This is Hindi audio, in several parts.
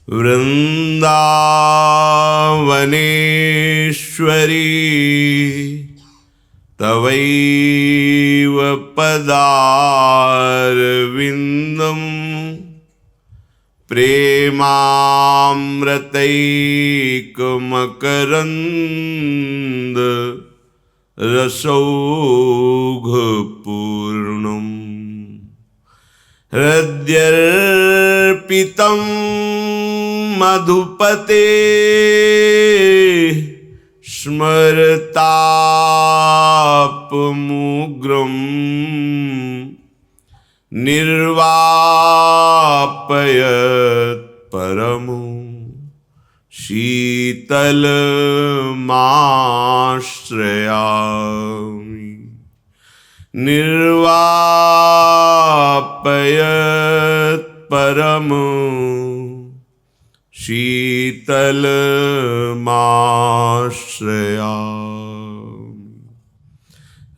वृन्दावनेश्वरी तवैव पदारविन्दं प्रेमामृतैकमकरन्द रसौघपूर्णम् हृद्यर्पितं मधुपते स्मरतापमुग्रं निर्वापयत् परमो शीतलमाश्रयामि निर्वापयत् परमो शीतलमाश्रयामि।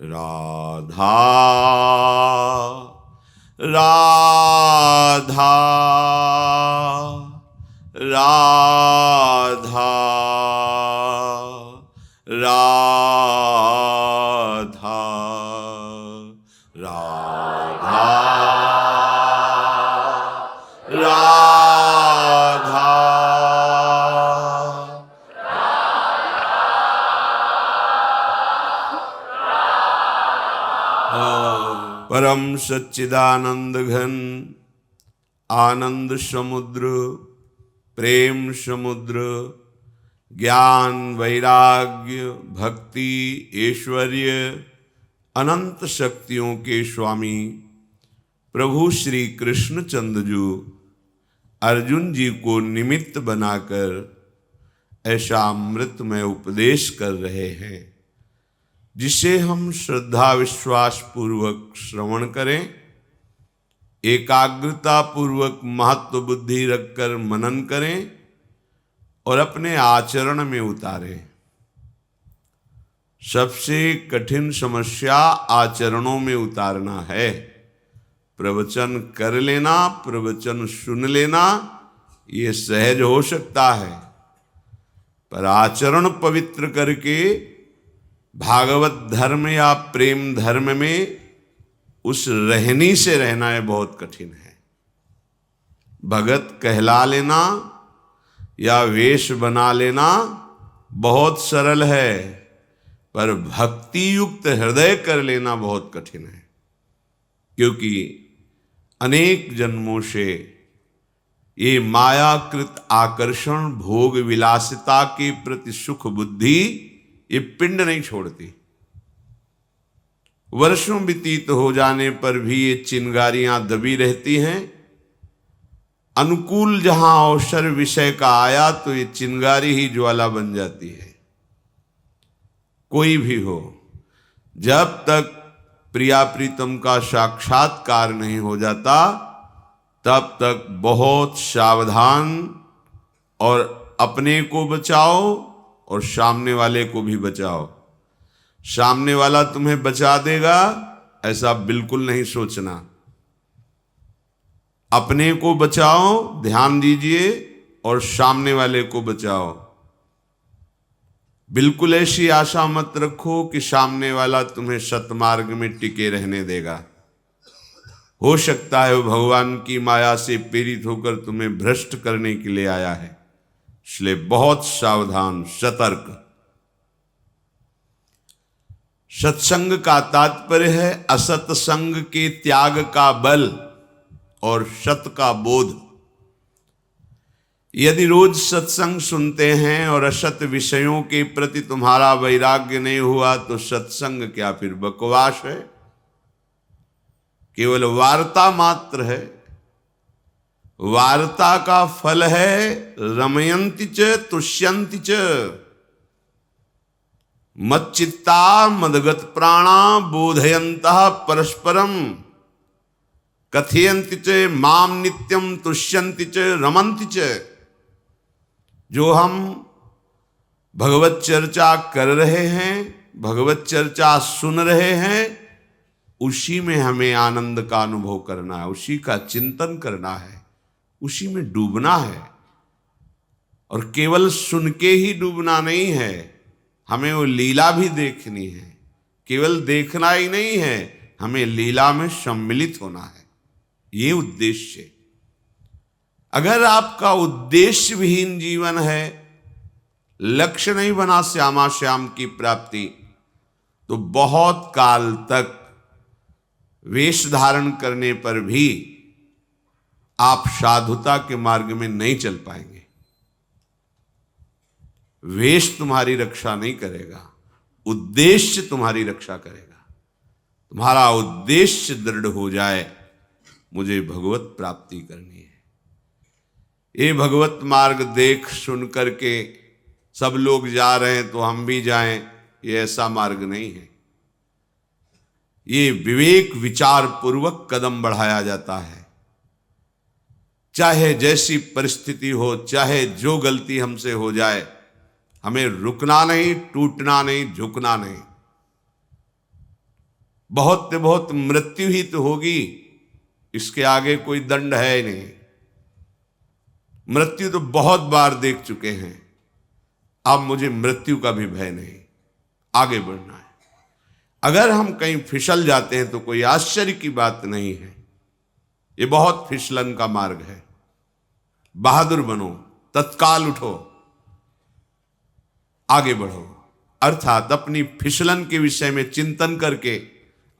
राधा राधा राधा राधा राधा राधा। परम सच्चिदानंद घन आनंद समुद्र, प्रेम समुद्र, ज्ञान वैराग्य भक्ति ऐश्वर्य अनंत शक्तियों के स्वामी प्रभु श्री कृष्णचंद्र जी अर्जुन जी को निमित्त बनाकर ऐसा अमृतमय उपदेश कर रहे हैं, जिसे हम श्रद्धा विश्वास पूर्वक श्रवण करें, एकाग्रता पूर्वक महत्व बुद्धि रखकर मनन करें और अपने आचरण में उतारें। सबसे कठिन समस्या आचरणों में उतारना है। प्रवचन कर लेना, प्रवचन सुन लेना, ये सहज हो सकता है, पर आचरण पवित्र करके भागवत धर्म या प्रेम धर्म में उस रहनी से रहना है बहुत कठिन है। भगत कहला लेना या वेश बना लेना बहुत सरल है, पर भक्ति युक्त हृदय कर लेना बहुत कठिन है, क्योंकि अनेक जन्मों से ये मायाकृत आकर्षण भोग विलासिता के प्रति सुख बुद्धि ये पिंड नहीं छोड़ती। वर्षों व्यतीत हो जाने पर भी ये चिंगारियां दबी रहती हैं। अनुकूल जहां अवसर विषय का आया तो ये चिंगारी ही ज्वाला बन जाती है। कोई भी हो, जब तक प्रिया प्रीतम का साक्षात्कार नहीं हो जाता तब तक बहुत सावधान और अपने को बचाओ और सामने वाले को भी बचाओ। सामने वाला तुम्हें बचा देगा ऐसा बिल्कुल नहीं सोचना। अपने को बचाओ, ध्यान दीजिए, और सामने वाले को बचाओ। बिल्कुल ऐसी आशा मत रखो कि सामने वाला तुम्हें सतमार्ग में टिके रहने देगा। हो सकता है वो भगवान की माया से प्रेरित होकर तुम्हें भ्रष्ट करने के लिए आया है, इसलिए बहुत सावधान, सतर्क। सत्संग का तात्पर्य है असत्संग के त्याग का बल और सत का बोध। यदि रोज सत्संग सुनते हैं और असत विषयों के प्रति तुम्हारा वैराग्य नहीं हुआ तो सत्संग क्या, फिर बकवास है, केवल वार्ता मात्र है। वार्ता का फल है रमयन्ति च तुष्यन्ति च, मच्चित्ता मदगत प्राणा बोधयन्तः परस्परम कथयन्ति च माम नित्यम तुष्यन्ति च रमन्ति च। जो हम भगवत चर्चा कर रहे हैं, भगवत चर्चा सुन रहे हैं, उसी में हमें आनंद का अनुभव करना है, उसी का चिंतन करना है, उसी में डूबना है। और केवल सुन के ही डूबना नहीं है, हमें वो लीला भी देखनी है। केवल देखना ही नहीं है, हमें लीला में सम्मिलित होना है। ये उद्देश्य। अगर आपका उद्देश्य विहीन जीवन है, लक्ष्य नहीं बना श्यामा श्याम की प्राप्ति, तो बहुत काल तक वेश धारण करने पर भी आप साधुता के मार्ग में नहीं चल पाएंगे। वेश तुम्हारी रक्षा नहीं करेगा, उद्देश्य तुम्हारी रक्षा करेगा। तुम्हारा उद्देश्य दृढ़ हो जाए, मुझे भगवत प्राप्ति करनी है। ये भगवत मार्ग देख सुन करके सब लोग जा रहे हैं तो हम भी जाएं, ये ऐसा मार्ग नहीं है। ये विवेक विचार पूर्वक कदम बढ़ाया जाता है। चाहे जैसी परिस्थिति हो, चाहे जो गलती हमसे हो जाए, हमें रुकना नहीं, टूटना नहीं, झुकना नहीं। बहुत से बहुत मृत्यु ही तो होगी, इसके आगे कोई दंड है ही नहीं। मृत्यु तो बहुत बार देख चुके हैं, अब मुझे मृत्यु का भी भय नहीं, आगे बढ़ना है। अगर हम कहीं फिसल जाते हैं तो कोई आश्चर्य की बात नहीं है। ये बहुत फिसलन का मार्ग है। बहादुर बनो, तत्काल उठो, आगे बढ़ो। अर्थात अपनी फिसलन के विषय में चिंतन करके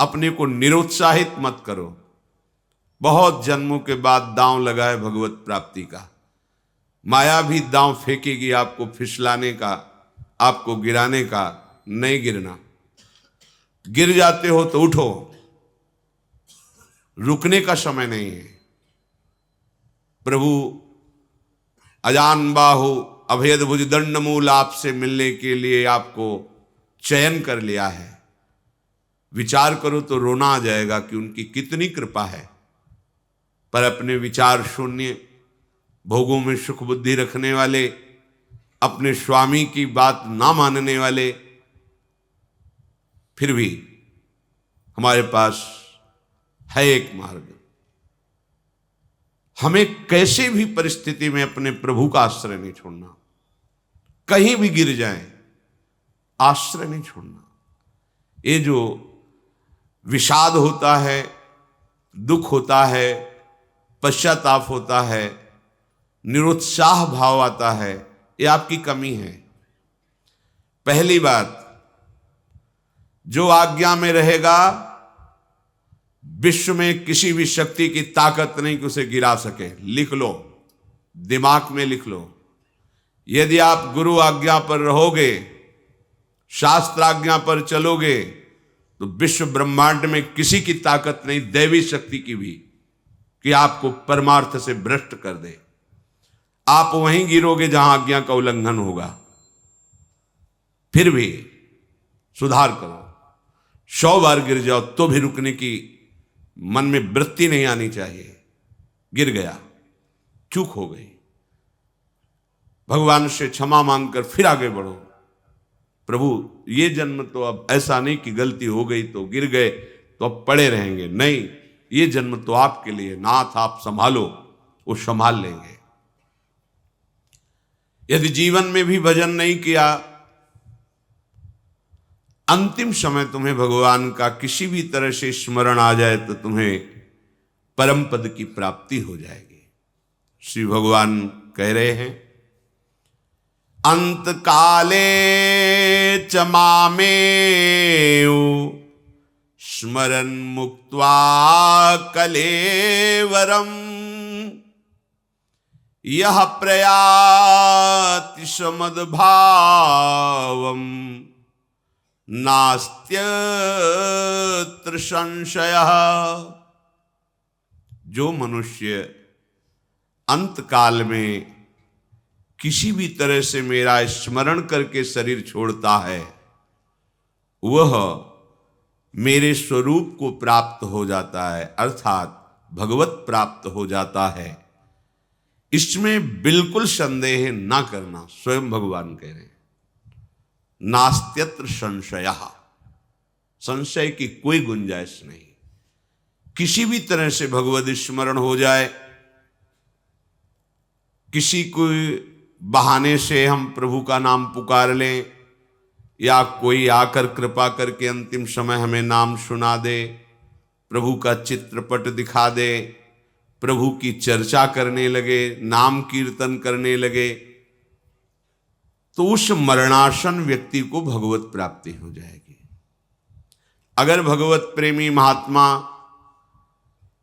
अपने को निरुत्साहित मत करो। बहुत जन्मों के बाद दांव लगा है भगवत प्राप्ति का। माया भी दांव फेंकेगी आपको फिसलाने का, आपको गिराने का। नहीं गिरना। गिर जाते हो तो उठो, रुकने का समय नहीं है। प्रभु अजान बाहु अभेद भुज दंड मूल आपसे मिलने के लिए आपको चयन कर लिया है। विचार करो तो रोना आ जाएगा कि उनकी कितनी कृपा है। पर अपने विचार शून्य, भोगों में सुख बुद्धि रखने वाले, अपने स्वामी की बात ना मानने वाले, फिर भी हमारे पास है एक मार्ग। हमें कैसे भी परिस्थिति में अपने प्रभु का आश्रय नहीं छोड़ना। कहीं भी गिर जाएं, आश्रय नहीं छोड़ना। ये जो विषाद होता है, दुख होता है, पश्चाताप होता है, निरुत्साह भाव आता है, ये आपकी कमी है। पहली बात, जो आज्ञा में रहेगा, विश्व में किसी भी शक्ति की ताकत नहीं कि उसे गिरा सके। लिख लो, दिमाग में लिख लो। यदि आप गुरु आज्ञा पर रहोगे, शास्त्र आज्ञा पर चलोगे, तो विश्व ब्रह्मांड में किसी की ताकत नहीं, दैवी शक्ति की भी, कि आपको परमार्थ से भ्रष्ट कर दे। आप वहीं गिरोगे जहां आज्ञा का उल्लंघन होगा। फिर भी सुधार करो। 100 बार गिर जाओ तो भी रुकने की मन में वृत्ति नहीं आनी चाहिए। गिर गया, चूक हो गई, भगवान से क्षमा मांगकर फिर आगे बढ़ो। प्रभु ये जन्म तो अब ऐसा नहीं कि गलती हो गई तो गिर गए तो अब पड़े रहेंगे। नहीं, ये जन्म तो आपके लिए, नाथ आप संभालो, वो संभाल लेंगे। यदि जीवन में भी भजन नहीं किया, अंतिम समय तुम्हें भगवान का किसी भी तरह से स्मरण आ जाए तो तुम्हें परम पद की प्राप्ति हो जाएगी। श्री भगवान कह रहे हैं, अंत काले च मामेव स्मरन् मुक्त्वा कलेवरम् यह प्रयाति समद्भावम् नास्त्यत्र संशयः। जो मनुष्य अंतकाल में किसी भी तरह से मेरा स्मरण करके शरीर छोड़ता है, वह मेरे स्वरूप को प्राप्त हो जाता है, अर्थात भगवत प्राप्त हो जाता है। इसमें बिल्कुल संदेह ना करना। स्वयं भगवान कह रहे हैं, नास्त्यत्र संशयः, संशय की कोई गुंजाइश नहीं। किसी भी तरह से भगवत स्मरण हो जाए, किसी को बहाने से हम प्रभु का नाम पुकार लें, या कोई आकर कृपा करके अंतिम समय हमें नाम सुना दे, प्रभु का चित्रपट दिखा दे, प्रभु की चर्चा करने लगे, नाम कीर्तन करने लगे, तो उस मरणासन व्यक्ति को भगवत प्राप्ति हो जाएगी। अगर भगवत प्रेमी महात्मा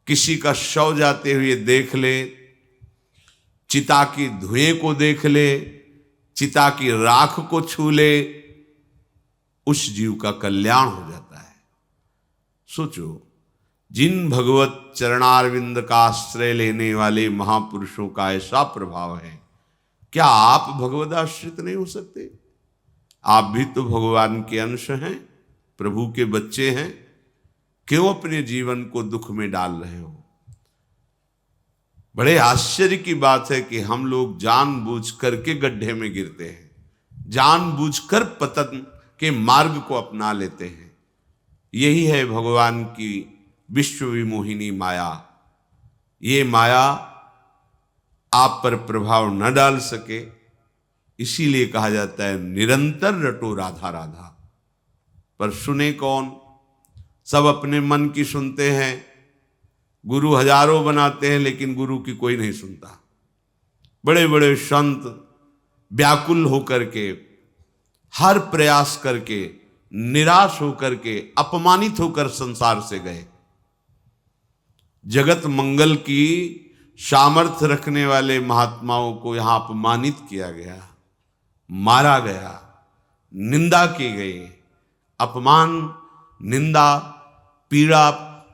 किसी का शव जाते हुए देख ले, चिता की धुएं को देख ले, चिता की राख को छू ले, उस जीव का कल्याण हो जाता है। सोचो, जिन भगवत चरणारविंद का आश्रय लेने वाले महापुरुषों का ऐसा प्रभाव है, क्या आप भगवत आश्रित नहीं हो सकते? आप भी तो भगवान के अंश हैं, प्रभु के बच्चे हैं। क्यों अपने जीवन को दुख में डाल रहे हो? बड़े आश्चर्य की बात है कि हम लोग जानबूझ करके गड्ढे में गिरते हैं, जानबूझकर पतन के मार्ग को अपना लेते हैं। यही है भगवान की विश्व विमोहिनी माया। ये माया आप पर प्रभाव न डाल सके, इसीलिए कहा जाता है निरंतर रटो राधा राधा। पर सुने कौन? सब अपने मन की सुनते हैं। गुरु हजारों बनाते हैं, लेकिन गुरु की कोई नहीं सुनता। बड़े बड़े संत व्याकुल होकर के, हर प्रयास करके, निराश होकर के, अपमानित होकर संसार से गए। जगत मंगल की सामर्थ्य रखने वाले महात्माओं को यहां अपमानित किया गया, मारा गया, निंदा की गई। अपमान, निंदा, पीड़ा,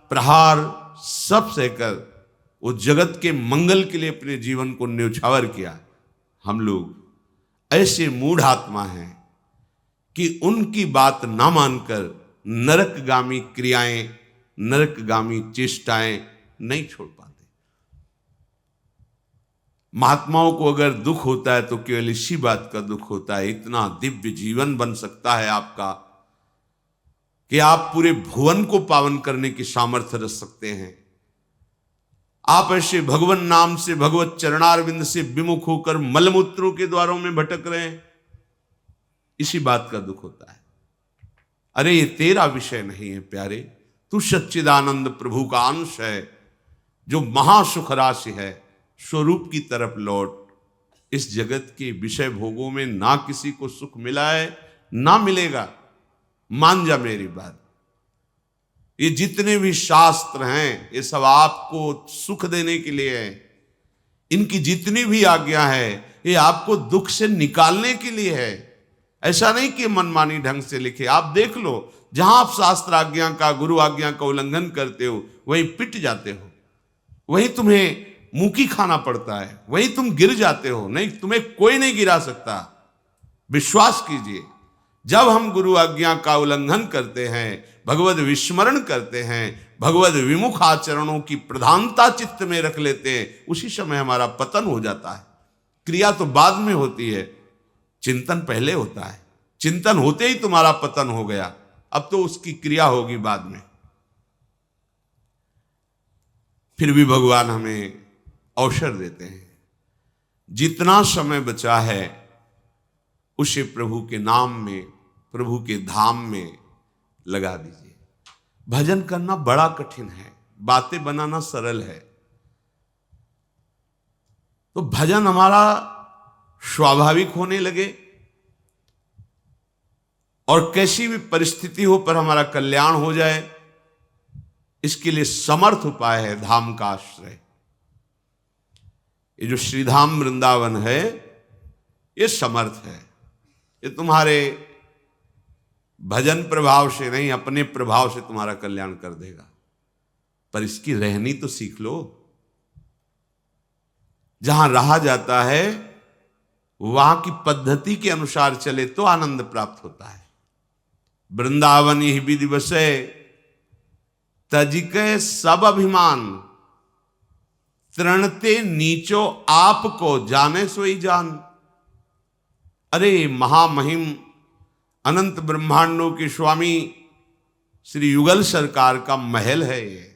प्रहार सब सहकर वो जगत के मंगल के लिए अपने जीवन को न्यौछावर किया। हम लोग ऐसे मूढ़ आत्मा हैं कि उनकी बात ना मानकर नरकगामी क्रियाएं, नरकगामी चेष्टाएं नहीं छोड़ पाते। महात्माओं को अगर दुख होता है तो केवल इसी बात का दुख होता है, इतना दिव्य जीवन बन सकता है आपका कि आप पूरे भुवन को पावन करने की सामर्थ्य रख सकते हैं। आप ऐसे भगवान नाम से, भगवत चरणारविंद से विमुख होकर मलमूत्रों के द्वारों में भटक रहे हैं, इसी बात का दुख होता है। अरे ये तेरा विषय नहीं है प्यारे, तू सच्चिदानंद प्रभु का अंश है, जो महासुख राशि है। स्वरूप की तरफ लौट। इस जगत के विषय भोगों में ना किसी को सुख मिला है, ना मिलेगा। मान जा मेरी बात। ये जितने भी शास्त्र हैं, ये सब आपको सुख देने के लिए है। इनकी जितनी भी आज्ञा है, ये आपको दुख से निकालने के लिए है। ऐसा नहीं कि मनमानी ढंग से लिखे। आप देख लो, जहां आप शास्त्र आज्ञा का, गुरु आज्ञा का उल्लंघन करते हो, वहीं पिट जाते हो, वहीं तुम्हें मुंह खाना पड़ता है, वहीं तुम गिर जाते हो। नहीं, तुम्हें कोई नहीं गिरा सकता। विश्वास कीजिए, जब हम गुरु आज्ञा का उल्लंघन करते हैं, भगवद विस्मरण करते हैं, भगवद विमुख आचरणों की प्रधानता चित्त में रख लेते हैं, उसी समय हमारा पतन हो जाता है। क्रिया तो बाद में होती है, चिंतन पहले होता है। चिंतन होते ही तुम्हारा पतन हो गया, अब तो उसकी क्रिया होगी बाद में। फिर भी भगवान हमें अवसर देते हैं, जितना समय बचा है उसे प्रभु के नाम में, प्रभु के धाम में लगा दीजिए। भजन करना बड़ा कठिन है, बातें बनाना सरल है। तो भजन हमारा स्वाभाविक होने लगे, और कैसी भी परिस्थिति हो पर हमारा कल्याण हो जाए, इसके लिए समर्थ उपाय है धाम का आश्रय। ये जो श्रीधाम वृंदावन है, ये समर्थ है। ये तुम्हारे भजन प्रभाव से नहीं, अपने प्रभाव से तुम्हारा कल्याण कर देगा। पर इसकी रहनी तो सीख लो। जहां रहा जाता है वहां की पद्धति के अनुसार चले तो आनंद प्राप्त होता है। वृंदावन ही विधि बसे, तजिके सब अभिमान, तृणते नीचो आपको जाने सोई जान। अरे महामहिम अनंत ब्रह्मांडों के स्वामी श्री युगल सरकार का महल है ये।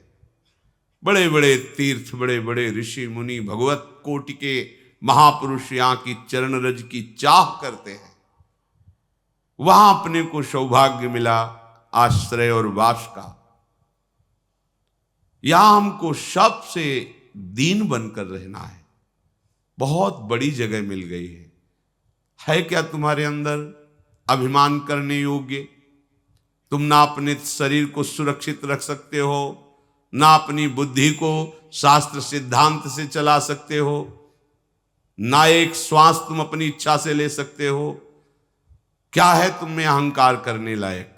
बड़े बड़े तीर्थ, बड़े बड़े ऋषि मुनि, भगवत कोटि के महापुरुष यहाँ की चरण रज की चाह करते हैं, वहां अपने को सौभाग्य मिला आश्रय और वास का। यहां हमको सबसे दीन बनकर रहना है। बहुत बड़ी जगह मिल गई है क्या तुम्हारे अंदर अभिमान करने योग्य? तुम ना अपने शरीर को सुरक्षित रख सकते हो, ना अपनी बुद्धि को शास्त्र सिद्धांत से चला सकते हो, ना एक श्वास तुम अपनी इच्छा से ले सकते हो। क्या है तुम में अहंकार करने लायक?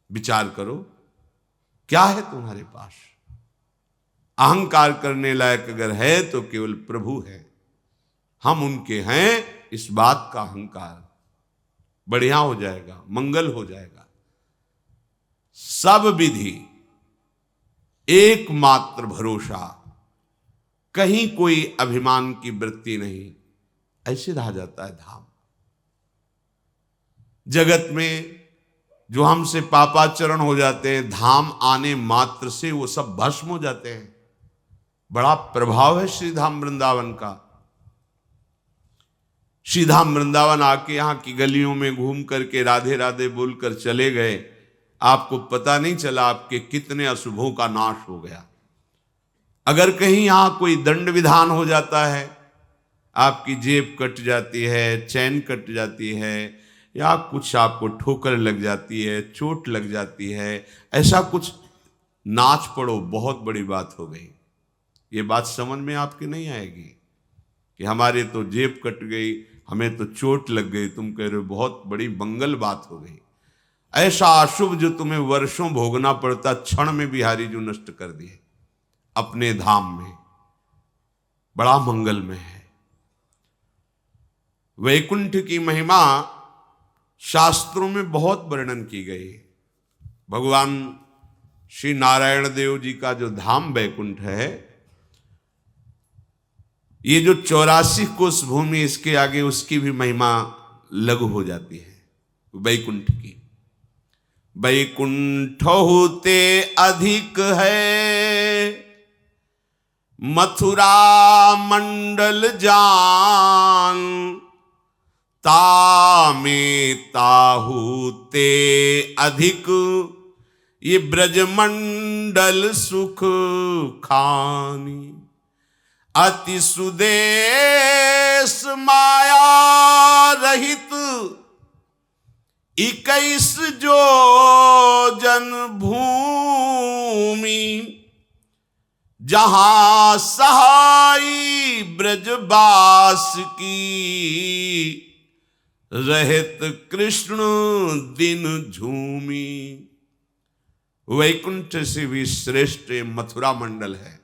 विचार करो, क्या है तुम्हारे पास? अहंकार करने लायक अगर है तो केवल प्रभु है। हम उनके हैं, इस बात का अहंकार बढ़िया हो जाएगा, मंगल हो जाएगा। सब विधि एकमात्र भरोसा, कहीं कोई अभिमान की वृत्ति नहीं, ऐसे रह जाता है धाम। जगत में जो हमसे पापाचरण हो जाते हैं, धाम आने मात्र से वो सब भस्म हो जाते हैं। बड़ा प्रभाव है श्री धाम वृंदावन का। श्री धाम वृंदावन आके यहाँ की गलियों में घूम करके राधे राधे बोलकर चले गए, आपको पता नहीं चला आपके कितने अशुभों का नाश हो गया। अगर कहीं यहां कोई दंड विधान हो जाता है, आपकी जेब कट जाती है, चैन कट जाती है, या कुछ आपको ठोकर लग जाती है, चोट लग जाती है, ऐसा कुछ नाच पड़ो, बहुत बड़ी बात हो गई। ये बात समझ में आपकी नहीं आएगी कि हमारे तो जेब कट गई, हमें तो चोट लग गई, तुम कह रहे हो बहुत बड़ी मंगल बात हो गई। ऐसा अशुभ जो तुम्हें वर्षों भोगना पड़ता, क्षण में बिहारी जो नष्ट कर दिए अपने धाम में, बड़ा मंगल में है। वैकुंठ की महिमा शास्त्रों में बहुत वर्णन की गई है। भगवान श्री नारायण देव जी का जो धाम वैकुंठ है, ये जो 84 कोस भूमि, इसके आगे उसकी भी महिमा लघु हो जाती है वैकुंठ की। वैकुंठ होते अधिक है मथुरा मंडल जान, तामे ताहूते अधिक ये ब्रजमंडल सुख खानी। अति सुदेश माया रहित 21 जो जन भूमि, जहां सहाई ब्रजवास की रहत कृष्ण दिन झूमी। वैकुंठ से भी श्रेष्ठ मथुरा मंडल है।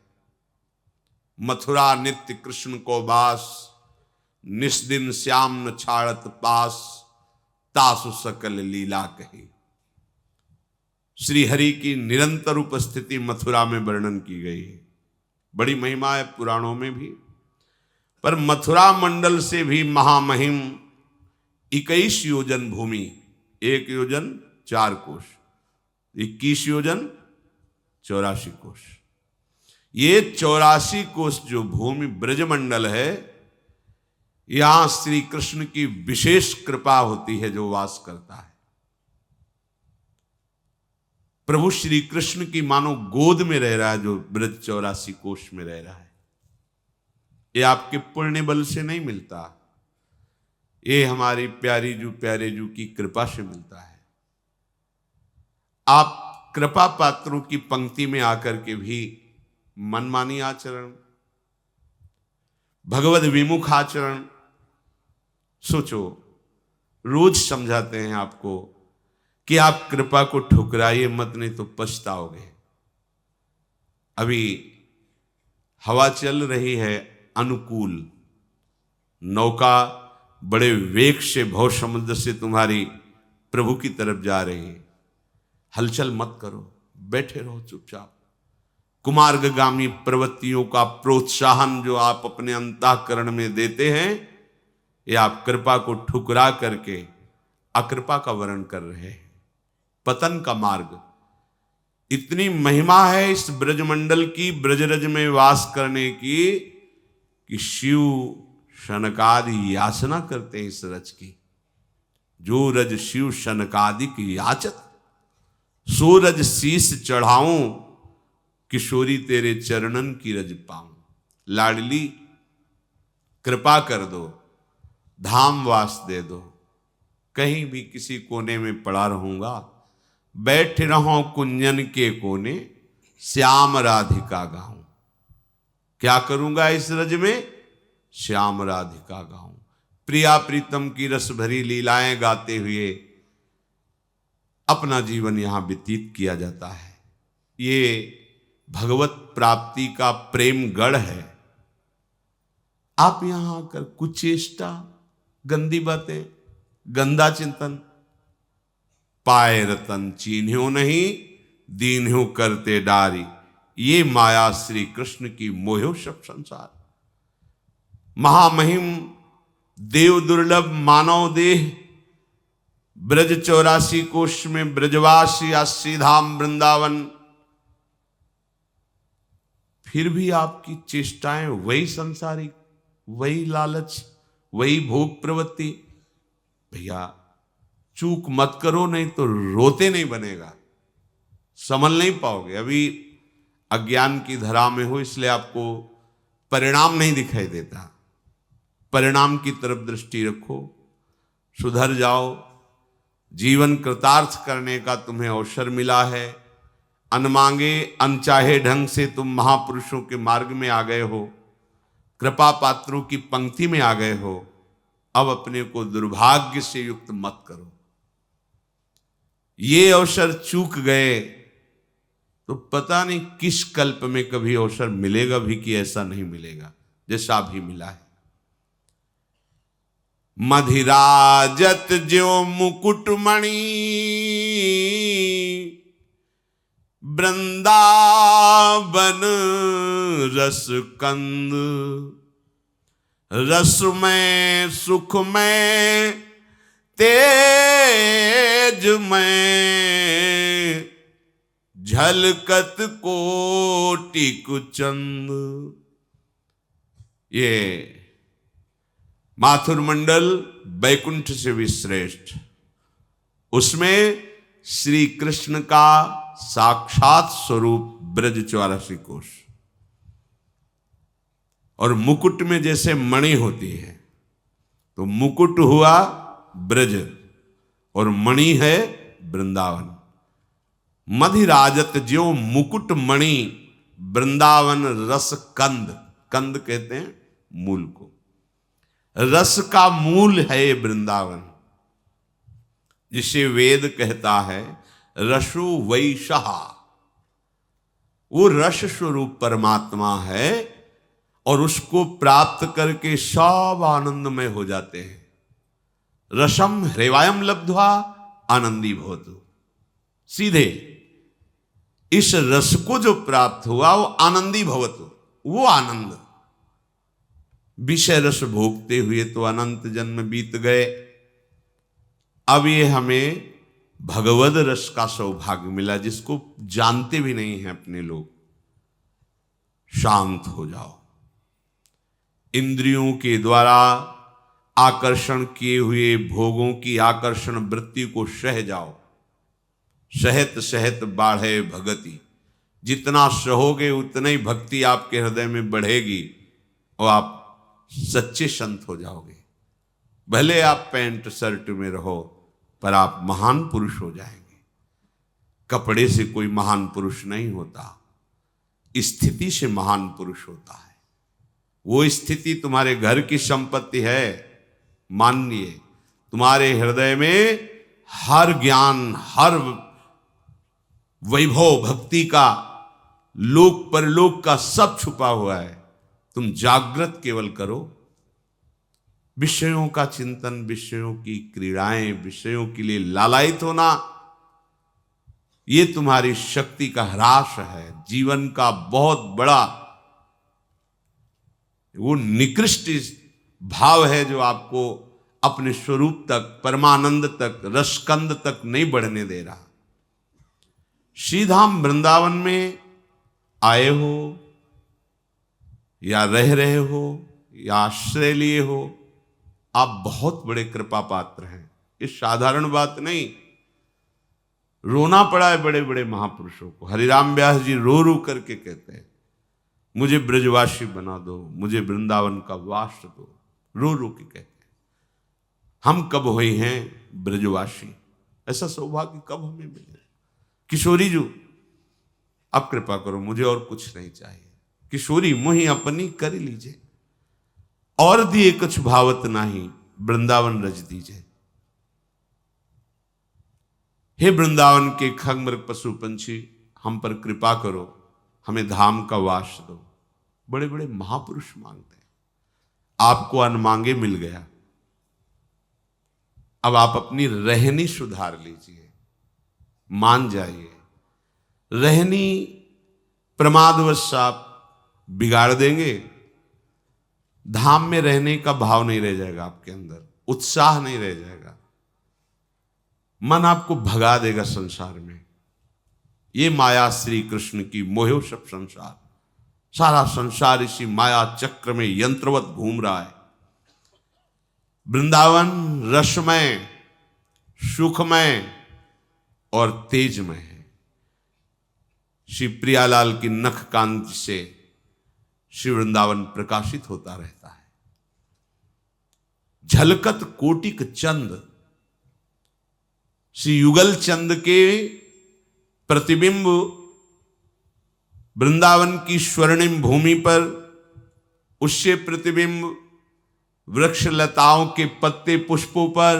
मथुरा नित्य कृष्ण को बास, निस्दिन श्याम न छाड़त पास, तासु सकल लीला कही। श्री हरि की निरंतर उपस्थिति मथुरा में वर्णन की गई है। बड़ी महिमा है पुराणों में भी। पर मथुरा मंडल से भी महामहिम 21 योजन भूमि, 1 योजन 4 कोश, 21 योजन 84 कोश। ये 84 कोश जो भूमि ब्रजमंडल है, यहां श्री कृष्ण की विशेष कृपा होती है जो वास करता है। प्रभु श्री कृष्ण की मानो गोद में रह रहा है जो ब्रज 84 कोश में रह रहा है। ये आपके पुण्य बल से नहीं मिलता, ये हमारी प्यारे जू की कृपा से मिलता है। आप कृपा पात्रों की पंक्ति में आकर के भी मनमानी आचरण, भगवद विमुख आचरण, सोचो, रोज समझाते हैं आपको कि आप कृपा को ठुकराइए मत, नहीं तो पछताओगे। अभी हवा चल रही है अनुकूल, नौका बड़े वेग से भव समुद्र से तुम्हारी प्रभु की तरफ जा रही है। हलचल मत करो, बैठे रहो चुपचाप। कुमार्गगामी प्रवृत्तियों का प्रोत्साहन जो आप अपने अंतःकरण में देते हैं, ये आप कृपा को ठुकरा करके अकृपा का वर्ण कर रहे हैं, पतन का मार्ग। इतनी महिमा है इस ब्रजमंडल की, ब्रजरज में वास करने की, कि शिव शनकादि याचना करते हैं इस रज की। जो रज शिव शनकादिक याचत, सो रज शीस चढ़ाऊं, किशोरी तेरे चरणन की रज पाऊं। लाडली कृपा कर दो, धाम वास दे दो, कहीं भी किसी कोने में पड़ा रहूंगा, बैठ रहो कुंजन के कोने, श्याम राधिका गाऊं। क्या करूंगा इस रज में? श्याम राधिका गाऊं। प्रिया प्रीतम की रस भरी लीलाएं गाते हुए अपना जीवन यहां व्यतीत किया जाता है। ये भगवत प्राप्ति का प्रेम गढ़ है। आप यहां आकर कुचेष्टा, गंदी बातें, गंदा चिंतन, पाए रतन चीन्ह्यो नहीं, दीन्ह्यो करते डारी, ये माया श्री कृष्ण की मोहो सब संसार। महामहिम देव दुर्लभ मानव देह, ब्रज 84 कोश में ब्रजवासी अस्सी धाम वृंदावन, फिर भी आपकी चेष्टाएं वही संसारिक, वही लालच, वही भोग प्रवृत्ति। भैया चूक मत करो, नहीं तो रोते नहीं बनेगा, संभल नहीं पाओगे। अभी अज्ञान की धरा में हो, इसलिए आपको परिणाम नहीं दिखाई देता। परिणाम की तरफ दृष्टि रखो, सुधर जाओ। जीवन कृतार्थ करने का तुम्हें अवसर मिला है। अनमांगे अनचाहे ढंग से तुम महापुरुषों के मार्ग में आ गए हो, कृपा पात्रों की पंक्ति में आ गए हो। अब अपने को दुर्भाग्य से युक्त मत करो। ये अवसर चूक गए तो पता नहीं किस कल्प में कभी अवसर मिलेगा भी कि ऐसा नहीं मिलेगा जैसा अभी मिला है। मधिराजत ज्यो मुकुटमणि, वृंदावन रस कंद, रस में सुख में तेज में, झलकत कोटि कुचंद। ये माथुर मंडल बैकुंठ से भी श्रेष्ठ, उसमें श्री कृष्ण का साक्षात स्वरूप ब्रज 84 कोश। और मुकुट में जैसे मणि होती है, तो मुकुट हुआ ब्रज और मणि है वृंदावन। मधिराजत ज्यो मुकुट मणि, वृंदावन रस कंद। कंद कहते हैं मूल को, रस का मूल है ये वृंदावन, जिसे वेद कहता है रसो वैशः। वो रस स्वरूप परमात्मा है और उसको प्राप्त करके सब आनंदमय हो जाते हैं। रसम ह्रेवायम लब्ध्वा आनंदी भवतु। सीधे इस रस को जो प्राप्त हुआ वो आनंदी भवतु, वो आनंद। विषय रस भोगते हुए तो अनंत जन्म बीत गए, अब ये हमें भगवद रस का सौभाग्य मिला, जिसको जानते भी नहीं हैं अपने लोग। शांत हो जाओ, इंद्रियों के द्वारा आकर्षण किए हुए भोगों की आकर्षण वृत्ति को सह जाओ। सहत सहत बाढ़े भगति, जितना सहोगे उतना ही भक्ति आपके हृदय में बढ़ेगी और आप सच्चे संत हो जाओगे। भले आप पैंट शर्ट में रहो, पर आप महान पुरुष हो जाएंगे। कपड़े से कोई महान पुरुष नहीं होता, स्थिति से महान पुरुष होता है। वो स्थिति तुम्हारे घर की संपत्ति है, मानिए। तुम्हारे हृदय में हर ज्ञान, हर वैभव भक्ति का, लोक परलोक का सब छुपा हुआ है। तुम जागृत केवल करो। विषयों का चिंतन, विषयों की क्रीड़ाएं, विषयों के लिए लालायित होना, ये तुम्हारी शक्ति का ह्रास है। जीवन का बहुत बड़ा वो निकृष्ट भाव है जो आपको अपने स्वरूप तक, परमानंद तक, रसकंद तक नहीं बढ़ने दे रहा। श्रीधाम वृंदावन में आए हो या रह रहे हो या आश्रय लिए हो, आप बहुत बड़े कृपा पात्र हैं। ये साधारण बात नहीं। रोना पड़ा है बड़े बड़े महापुरुषों को। हरिराम व्यास जी रो रो करके कहते हैं, मुझे ब्रजवासी बना दो, मुझे वृंदावन का वास दो। रो रो के कहते हैं। हम कब हुए हैं ब्रजवासी? ऐसा सौभाग्य कब हमें मिले? किशोरी जी, अब कृपा करो, मुझे और कुछ नहीं चाहिए। किशोरी मुहि अपनी कर लीजिए, और दिए कुछ भावत नाही, वृंदावन रज दीजिए। हे वृंदावन के खंग पशु पंछी, हम पर कृपा करो, हमें धाम का वास दो। बड़े बड़े महापुरुष मांगते हैं। आपको अनमांगे मिल गया। अब आप अपनी रहनी सुधार लीजिए, मान जाइए। रहनी प्रमादवश आप बिगाड़ देंगे, धाम में रहने का भाव नहीं रह जाएगा आपके अंदर, उत्साह नहीं रह जाएगा, मन आपको भगा देगा संसार में। ये माया श्री कृष्ण की मोह सब संसार, सारा संसार इसी माया चक्र में यंत्रवत घूम रहा है। वृंदावन रसमय, सुखमय और तेजमय है। श्री प्रियालाल की नख कांति से श्री वृंदावन प्रकाशित होता रहता है। झलकत कोटिक चंद, श्री युगल चंद के प्रतिबिंब वृंदावन की स्वर्णिम भूमि पर, उससे प्रतिबिंब वृक्ष लताओं के पत्ते पुष्पों पर,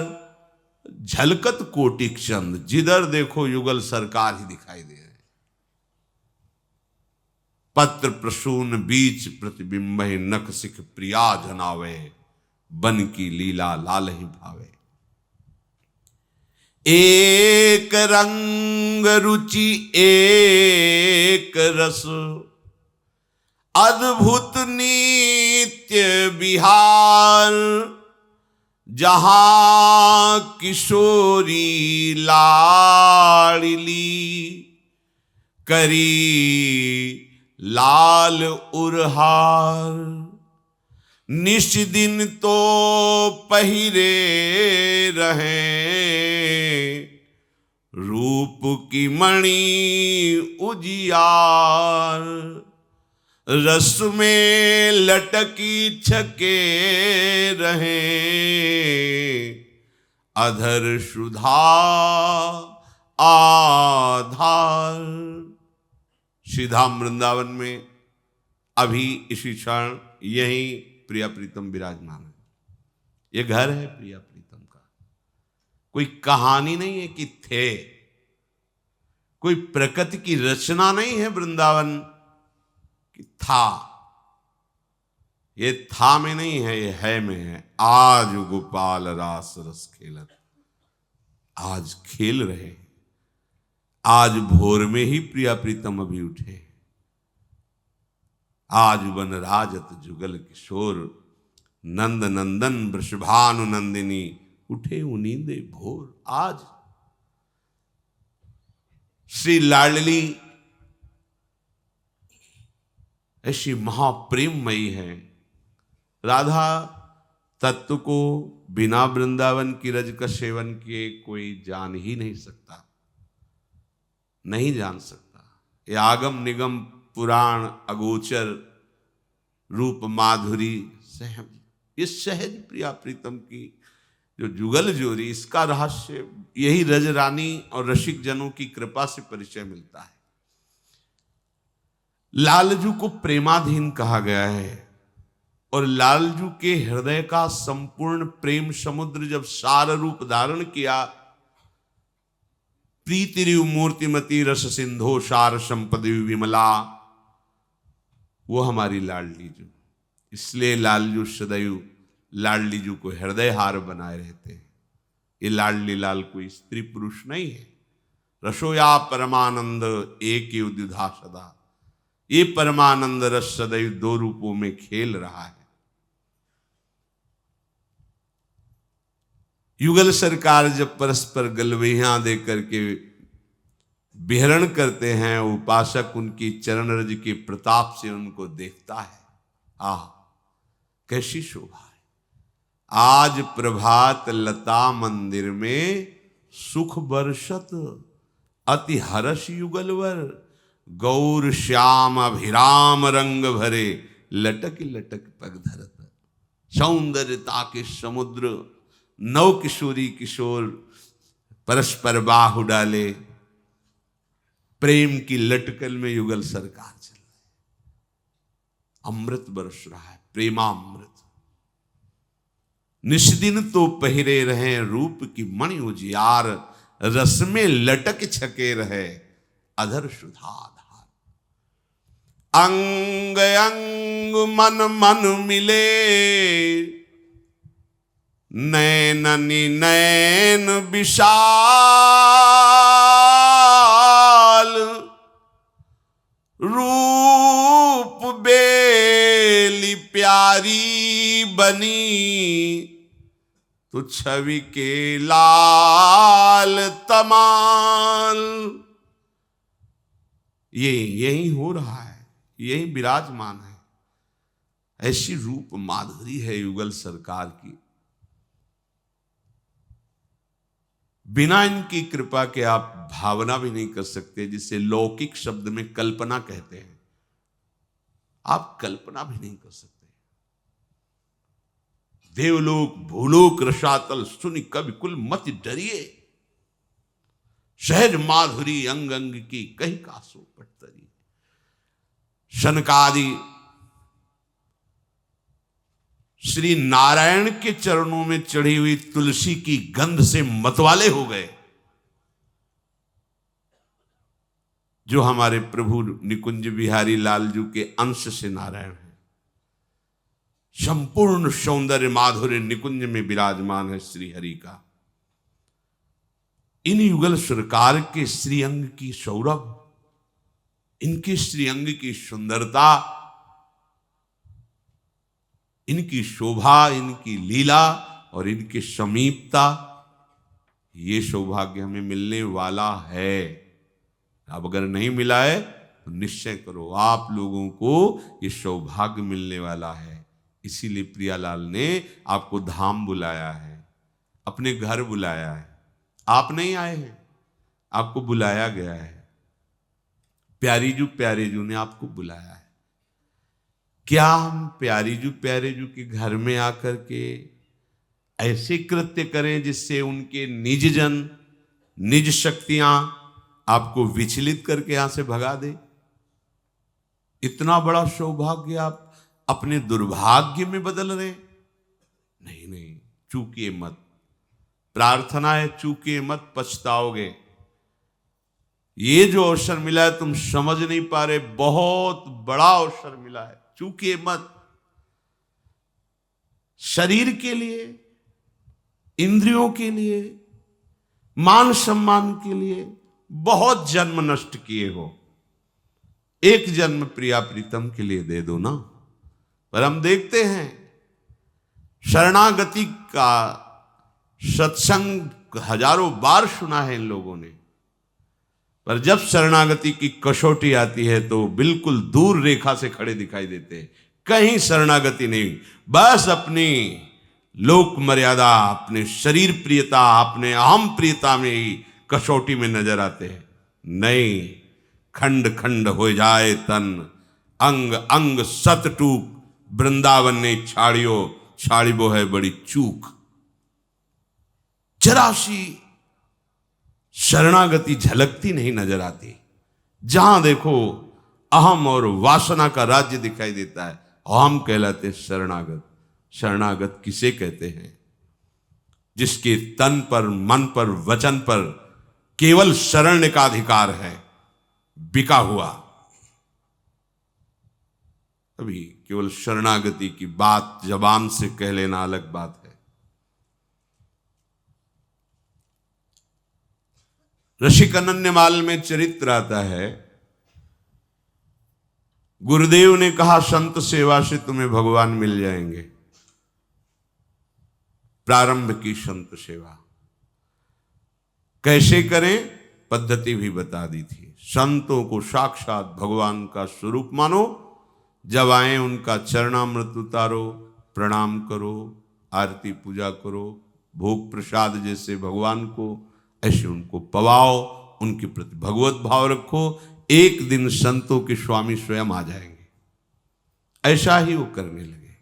झलकत कोटिक चंद, जिधर देखो युगल सरकार ही दिखाई दे रहे। पत्र प्रसून बीच प्रतिबिंब नख सिख प्रिया जनावे, बन की लीला लाल ही भावे। एक रंग रुचि एक रस, अद्भुत नित्य विहार, जहां किशोरी लाडली करी लाल उरहार। निश दिन तो पहिरे रहे, रूप की मणि उजियार। रस में लटकी छके रहे, अधर सुधा आधार। श्रीधाम वृंदावन में अभी इसी क्षण यही प्रिया प्रीतम विराजमान है। ये घर है प्रिया प्रीतम का। कोई कहानी नहीं है कि थे, कोई प्रकृति की रचना नहीं है वृंदावन कि था। ये था में नहीं है, ये है में है। आज गोपाल रास रस खेलत, आज खेल रहे हैं। आज भोर में ही प्रिया प्रीतम अभी उठे। आज वन राजत जुगल किशोर, नंद नंदन वृषभानु नंदिनी, उठे उनींदे भोर। आज श्री लाडली ऐसी महाप्रेममयी है। राधा तत्व को बिना वृंदावन की रज का सेवन किए कोई जान ही नहीं सकता, नहीं जान सकता। ये आगम निगम पुराण अगोचर रूप माधुरी सहज, ये सहज प्रिया प्रीतम की जो जुगल जोरी, इसका रहस्य यही रज रानी और रसिक जनों की कृपा से परिचय मिलता है। लालजू को प्रेमाधीन कहा गया है, और लालजू के हृदय का संपूर्ण प्रेम समुद्र जब सार रूप धारण किया, प्रीतिरिव मूर्तिमती रस सिंधो सार संपदि विमला, वो हमारी लाडली जू। इसलिए लालजू सदैव लाडली जू को हृदय हार बनाए रहते हैं। ये लाडली लाल कोई स्त्री पुरुष नहीं है। रसोया परमानंद एक ही उद्युधा सदा, ये परमानंद रस सदैव दो रूपों में खेल रहा है। युगल सरकार जब परस्पर गलवैयां दे करके विहरण करते हैं, उपासक उनकी चरण रज के प्रताप से उनको देखता है। आह, कैसी शोभा है। आज प्रभात लता मंदिर में सुख बरसत अति हर्ष युगलवर, गौर श्याम अभिराम रंग भरे, लटक लटक पग धरत। सौंदर्यता के समुद्र, नव किशोरी किशोर परस्पर बाहु डाले, प्रेम की लटकल में युगल सरकार चल रही, अमृत बरस रहा है, प्रेमामृत। निस्दिन तो पहिरे रहे रूप की मणि उजियार, रस में लटक छके रहे अधर सुधाधार। अंग अंग मन मन मिले, नैननि नैन विशाल, रूप बेली प्यारी बनी, तो छवि के लाल तमाल। ये यही हो रहा है, यही विराजमान है। ऐसी रूप माधुरी है युगल सरकार की, बिना इनकी कृपा के आप भावना भी नहीं कर सकते, जिसे लौकिक शब्द में कल्पना कहते हैं। आप कल्पना भी नहीं कर सकते। देवलोक भूलोक रसातल सुनि कवि कुल मत डरिए, सहज माधुरी अंग अंग की कहीं कासो पटतरी। शनकादि श्री नारायण के चरणों में चढ़ी हुई तुलसी की गंध से मतवाले हो गए। जो हमारे प्रभु निकुंज बिहारी लालजू के अंश से नारायण है, संपूर्ण सौंदर्य माधुर्य निकुंज में विराजमान है श्री हरि का। इन युगल सरकार के श्रीअंग की सौरभ, इनके श्रीअंग की सुंदरता, इनकी शोभा, इनकी लीला और इनकी समीपता, ये सौभाग्य हमें मिलने वाला है। अब अगर नहीं मिला है तो निश्चय करो, आप लोगों को ये सौभाग्य मिलने वाला है। इसीलिए प्रियालाल ने आपको धाम बुलाया है, अपने घर बुलाया है। आप नहीं आए हैं, आपको बुलाया गया है। प्यारे जू ने आपको बुलाया है। क्या हम प्यारे जू के घर में आकर के ऐसे कृत्य करें जिससे उनके निज जन, निज शक्तियां आपको विचलित करके यहां से भगा दे? इतना बड़ा सौभाग्य आप अपने दुर्भाग्य में बदल रहे? नहीं नहीं, चूकिए मत। प्रार्थना है, चूकिए मत, पछताओगे। ये जो अवसर मिला है तुम समझ नहीं पा रहे, बहुत बड़ा अवसर मिला है, चूकिए मत। शरीर के लिए, इंद्रियों के लिए, मान सम्मान के लिए बहुत जन्म नष्ट किए हो, एक जन्म प्रिया प्रीतम के लिए दे दो ना। पर हम देखते हैं शरणागति का सत्संग हजारों बार सुना है इन लोगों ने, पर जब शरणागति की कसौटी आती है तो बिल्कुल दूर रेखा से खड़े दिखाई देते हैं। कहीं शरणागति नहीं, बस अपनी लोक मर्यादा, अपने शरीर प्रियता, अपने अहम प्रियता में ही कसौटी में नजर आते हैं। नहीं, खंड खंड हो जाए तन, अंग अंग सत टूक, वृंदावन ने छाड़ियो, छाड़ी वो है बड़ी चूक। जरा सी शरणागति झलकती नहीं नजर आती। जहां देखो अहम और वासना का राज्य दिखाई देता है। हम कहलाते शरणागत। शरणागत किसे कहते हैं? जिसके तन पर, मन पर, वचन पर केवल शरण का अधिकार है, बिका हुआ। अभी केवल शरणागति की बात जबान से कह लेना अलग बात है। ऋषिक अनन्यमाल में चरित्र आता है, गुरुदेव ने कहा संत सेवा से तुम्हें भगवान मिल जाएंगे। प्रारंभ की संत सेवा कैसे करें, पद्धति भी बता दी थी। संतों को साक्षात भगवान का स्वरूप मानो, जब आए उनका चरणामृत उतारो, प्रणाम करो, आरती पूजा करो, भोग प्रसाद जैसे भगवान को ऐसे उनको पवाओ, उनके प्रति भगवत भाव रखो। एक दिन संतों के स्वामी स्वयं आ जाएंगे। ऐसा ही वो करने लगे।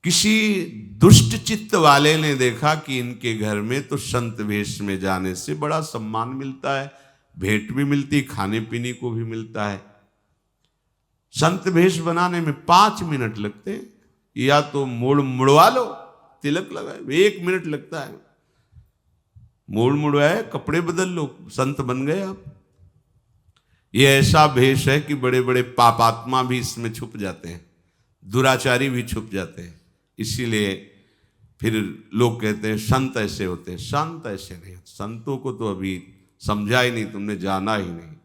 किसी दुष्ट चित्त वाले ने देखा कि इनके घर में तो संत वेश में जाने से बड़ा सम्मान मिलता है, भेंट भी मिलती, खाने पीने को भी मिलता है। संत भेष बनाने में 5 मिनट लगते हैं, या तो मोड़ मुड़वा लो, तिलक लगाए, 1 मिनट लगता है। मोड़ मुड़वाए, कपड़े बदल लो, संत बन गए आप। ये ऐसा भेष है कि बड़े बड़े पापात्मा भी इसमें छुप जाते हैं, दुराचारी भी छुप जाते हैं। इसीलिए फिर लोग कहते हैं संत ऐसे होते हैं। संत ऐसे नहीं, संतों को तो अभी समझा ही नहीं, तुमने जाना ही नहीं।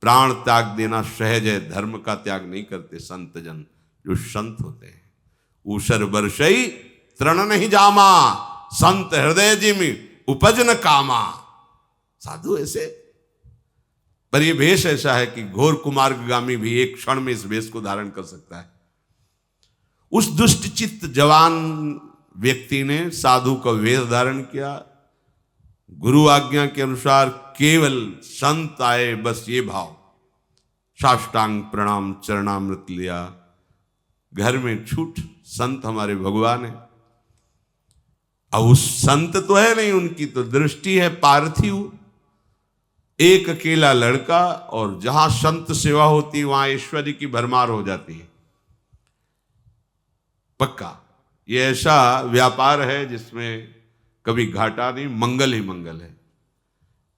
प्राण त्याग देना सहज है, धर्म का त्याग नहीं करते संत जन। जो संत होते हैं ऊसर बरसई तृण नहीं जामा, संत हृदय जिमि उपज न कामा। साधु ऐसे, पर यह भेष ऐसा है कि घोर कुमार्गामी भी एक क्षण में इस भेष को धारण कर सकता है। उस दुष्ट चित्त जवान व्यक्ति ने साधु का वेश धारण किया, गुरु आज्ञा के अनुसार केवल संत आए बस ये भाव, साष्टांग प्रणाम चरणामृत लिया, घर में छूट, संत हमारे भगवान है। अब उस संत तो है नहीं, उनकी तो दृष्टि है पार्थिव, एक अकेला लड़का, और जहां संत सेवा होती वहां ऐश्वर्य की भरमार हो जाती है। पक्का ये ऐसा व्यापार है जिसमें कभी घाटा नहीं, मंगल ही मंगल है।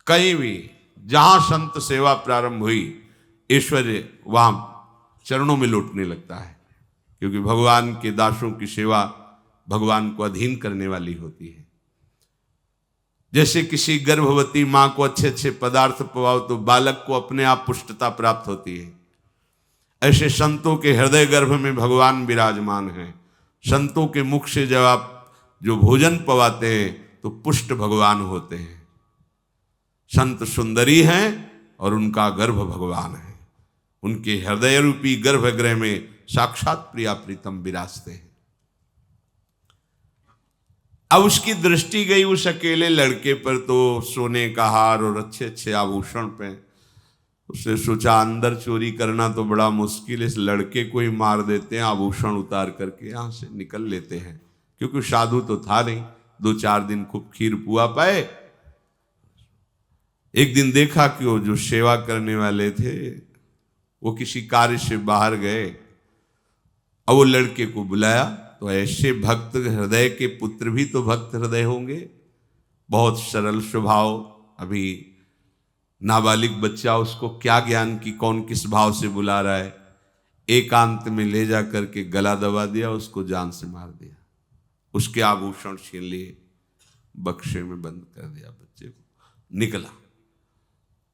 कहीं भी जहां संत सेवा प्रारंभ हुई, ऐश्वर्य वहां चरणों में लौटने लगता है, क्योंकि भगवान के दासों की सेवा भगवान को अधीन करने वाली होती है। जैसे किसी गर्भवती मां को अच्छे अच्छे पदार्थ पवाओ तो बालक को अपने आप पुष्टता प्राप्त होती है, ऐसे संतों के हृदय गर्भ में भगवान विराजमान है। संतों के मुख से जब आप जो भोजन पवाते हैं तो पुष्ट भगवान होते हैं। संत सुंदरी हैं और उनका गर्भ भगवान है। उनके हृदय रूपी गर्भगृह में साक्षात प्रिया प्रीतम विराजते हैं। अब उसकी दृष्टि गई उस अकेले लड़के पर, तो सोने का हार और अच्छे अच्छे आभूषण पे। उसने सोचा अंदर चोरी करना तो बड़ा मुश्किल है, इस लड़के को ही मार देते हैं, आभूषण उतार करके यहां से निकल लेते हैं। क्योंकि साधु तो था नहीं, 2-4 दिन खूब खीर पुआ पाए। एक दिन देखा कि वो जो सेवा करने वाले थे वो किसी कार्य से बाहर गए। अब वो लड़के को बुलाया, तो ऐसे भक्त हृदय के पुत्र भी तो भक्त हृदय होंगे, बहुत सरल स्वभाव। अभी नाबालिग बच्चा, उसको क्या ज्ञान की कौन किस भाव से बुला रहा है। एकांत में ले जा करके गला दबा दिया, उसको जान से मार दिया, उसके आभूषण छीन लिए, बक्से में बंद कर दिया, बच्चे को निकला।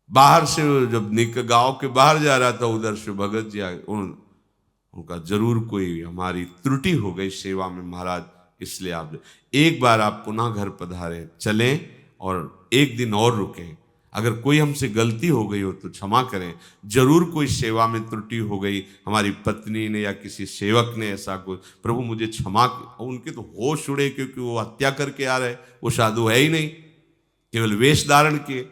बाहर से जब गांव के बाहर जा रहा था, उधर से भगत जी आए। उनका जरूर कोई हमारी त्रुटि हो गई सेवा में महाराज, इसलिए आप एक बार आप पुनः घर पधारे, चलें और एक दिन और रुकें। अगर कोई हमसे गलती हो गई हो तो क्षमा करें, जरूर कोई सेवा में त्रुटि हो गई, हमारी पत्नी ने या किसी सेवक ने ऐसा कुछ, प्रभु मुझे क्षमा। उनके तो होश उड़े, क्योंकि वो हत्या करके आ रहे, वो साधु है ही नहीं, केवल वेश धारण किए।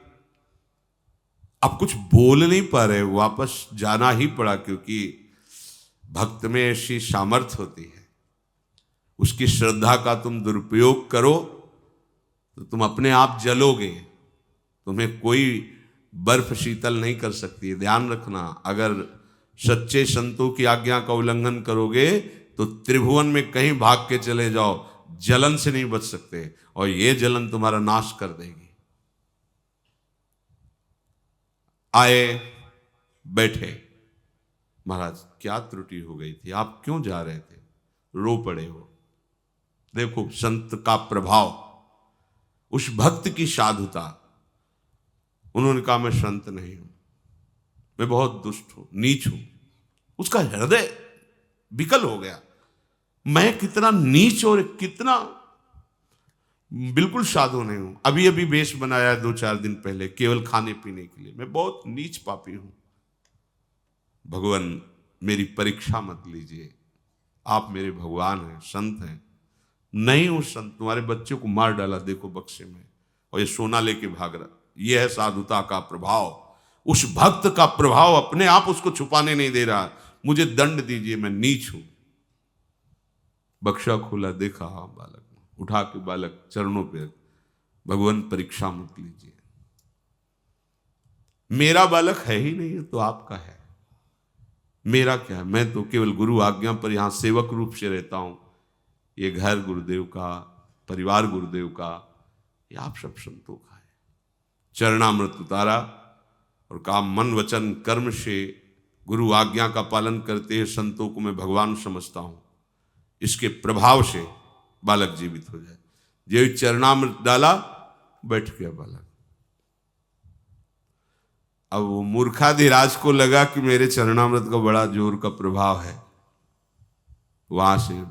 अब कुछ बोल नहीं पा रहे, वापस जाना ही पड़ा, क्योंकि भक्त में ऐसी सामर्थ्य होती है। उसकी श्रद्धा का तुम दुरुपयोग करो तो तुम अपने आप जलोगे, तुम्हें कोई बर्फ शीतल नहीं कर सकती है। ध्यान रखना, अगर सच्चे संतों की आज्ञा का उल्लंघन करोगे तो त्रिभुवन में कहीं भाग के चले जाओ, जलन से नहीं बच सकते, और ये जलन तुम्हारा नाश कर देगी। आए, बैठे। महाराज क्या त्रुटि हो गई थी, आप क्यों जा रहे थे? रो पड़े हो। देखो संत का प्रभाव, उस भक्त की साधुता। उन्होंने कहा मैं संत नहीं हूं, मैं बहुत दुष्ट हूं, नीच हूं। उसका हृदय विकल हो गया, मैं कितना नीच और कितना बिल्कुल साधु नहीं हूं। अभी अभी वेश बनाया 2-4 दिन पहले, केवल खाने पीने के लिए। मैं बहुत नीच पापी हूं। भगवान मेरी परीक्षा मत लीजिए, आप मेरे भगवान हैं, संत हैं। नहीं हूं संत, तुम्हारे बच्चे को मार डाला देखो बक्से में, और ये सोना लेके भाग रहा। ये है साधुता का प्रभाव। उस भक्त का प्रभाव अपने आप उसको छुपाने नहीं दे रहा। मुझे दंड दीजिए, मैं नीच हूं। बक्सा खोला, देखा बालक, उठा के बालक चरणों पे, भगवान परीक्षा मत लीजिए, मेरा बालक है ही नहीं है तो आपका है, मेरा क्या है, मैं तो केवल गुरु आज्ञा पर यहां सेवक रूप से रहता हूं। ये घर गुरुदेव का, परिवार गुरुदेव का, ये आप सब संतों का है। चरणामृत उतारा और कहा, मन वचन कर्म से गुरु आज्ञा का पालन करते हैं संतों को मैं भगवान समझता हूं, इसके प्रभाव से बालक जीवित हो जाए। जो चरणामृत डाला, बैठ गया बालक। अब वो मूर्खाधिराज को लगा कि मेरे चरणामृत का बड़ा जोर का प्रभाव है, वहां से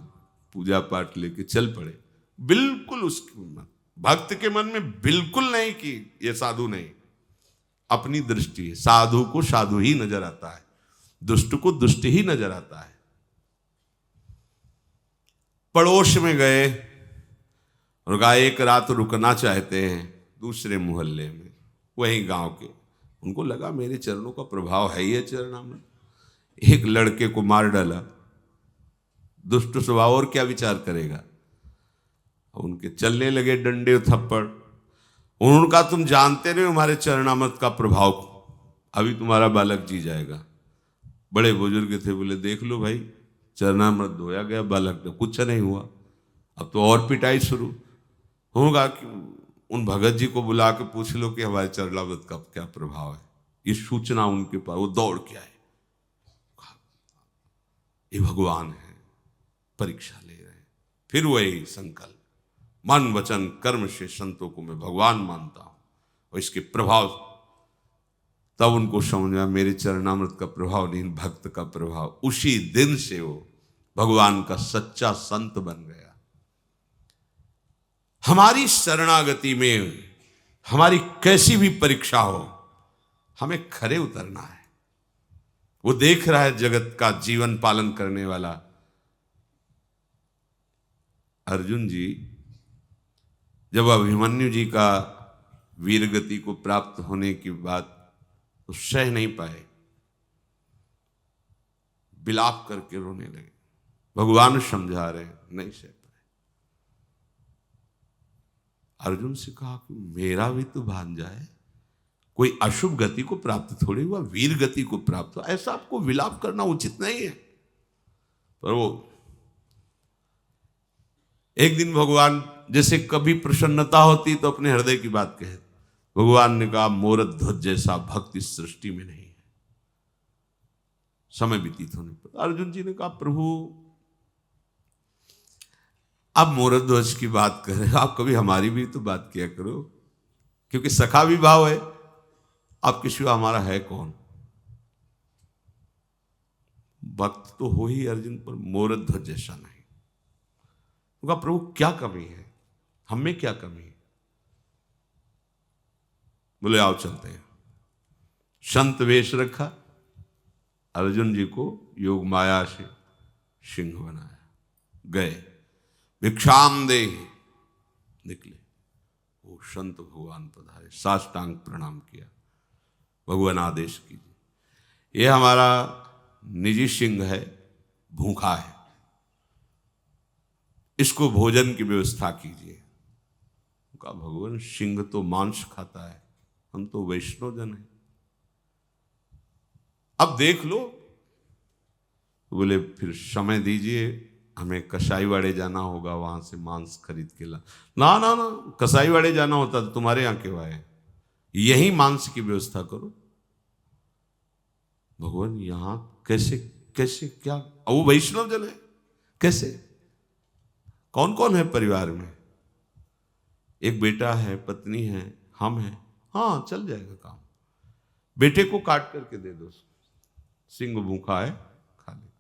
पूजा पाठ लेके चल पड़े। बिल्कुल उसके मन, भक्त के मन में बिल्कुल नहीं कि ये साधु नहीं, अपनी दृष्टि है। साधु को साधु ही नजर आता है, दुष्ट को दुष्ट ही नजर आता है। पड़ोस में गए और कहा एक रात रुकना चाहते हैं दूसरे मोहल्ले में, वही गांव के। उनको लगा मेरे चरणों का प्रभाव है ही है चरणामृत। एक लड़के को मार डाला, दुष्ट स्वभाव, और क्या विचार करेगा। उनके चलने लगे डंडे थप्पड़। उन्होंने कहा तुम जानते नहीं हमारे चरणामृत का प्रभाव, अभी तुम्हारा बालक जी जाएगा। बड़े बुजुर्ग थे, बोले देख लो भाई, चरणामृत धोया गया, बालक ने कुछ नहीं हुआ। अब तो और पिटाई शुरू होगा कि उन भगत जी को बुला के पूछ लो कि हमारे चरणामृत का क्या प्रभाव है। ये सूचना उनके पास, वो दौड़ के आए, ये भगवान है, परीक्षा ले रहे हैं। फिर वही संकल्प, मन वचन कर्म से संतों को मैं भगवान मानता हूं, और इसके प्रभाव। तब उनको समझ में मेरे चरणामृत का प्रभाव नहीं, भक्त का प्रभाव। उसी दिन से वो भगवान का सच्चा संत बन गया। हमारी शरणागति में हमारी कैसी भी परीक्षा हो, हमें खरे उतरना है। वो देख रहा है जगत का जीवन पालन करने वाला। अर्जुन जी जब अभिमन्यु जी का वीरगति को प्राप्त होने की बात तो सह नहीं पाए, विलाप करके रोने लगे। भगवान समझा रहे, नहीं सह पाए। अर्जुन से कहा कि मेरा भी तो भांजा है, कोई अशुभ गति को प्राप्त थोड़ी हुआ, वीर गति को प्राप्त हुआ, ऐसा आपको विलाप करना उचित नहीं है। पर वो एक दिन भगवान जैसे कभी प्रसन्नता होती तो अपने हृदय की बात कहे। भगवान ने कहा मोरत ध्वज जैसा भक्त इस सृष्टि में नहीं है। समय व्यतीत होने पर अर्जुन जी ने कहा प्रभु आप मोरत ध्वज की बात कर रहे हो, आप कभी हमारी भी तो बात किया करो, क्योंकि सखा भी भाव है, आपके सिवा हमारा है कौन। भक्त तो हो ही अर्जुन, पर मोरत ध्वज जैसा नहीं। तो कहा प्रभु क्या कमी है, हम में क्या कमी है। बोले आओ चलते हैं। संत वेश रखा, अर्जुन जी को योग माया से सिंह बनाया, गए भिक्षाम दे, निकले। वो संत भगवान पधारे, साष्टांग प्रणाम किया, भगवान आदेश कीजिए, ये हमारा निजी सिंह है, भूखा है, इसको भोजन की व्यवस्था कीजिए। कहा भगवान सिंह तो मांस खाता है, हम तो वैष्णव जन हैं, अब देख लो। बोले फिर समय दीजिए, हमें कसाईवाड़े जाना होगा, वहां से मांस खरीद के ला। ना ना ना, कसाईवाड़े जाना होता तो तुम्हारे यहां क्यों आए, यही मांस की व्यवस्था करो। भगवान यहां कैसे कैसे क्या, वो वैष्णव जन है, कैसे, कौन कौन है परिवार में, एक बेटा है, पत्नी है, हम हैं, हाँ चल जाएगा काम। बेटे को काट करके दे दो, सिंह भूखा है खा ले।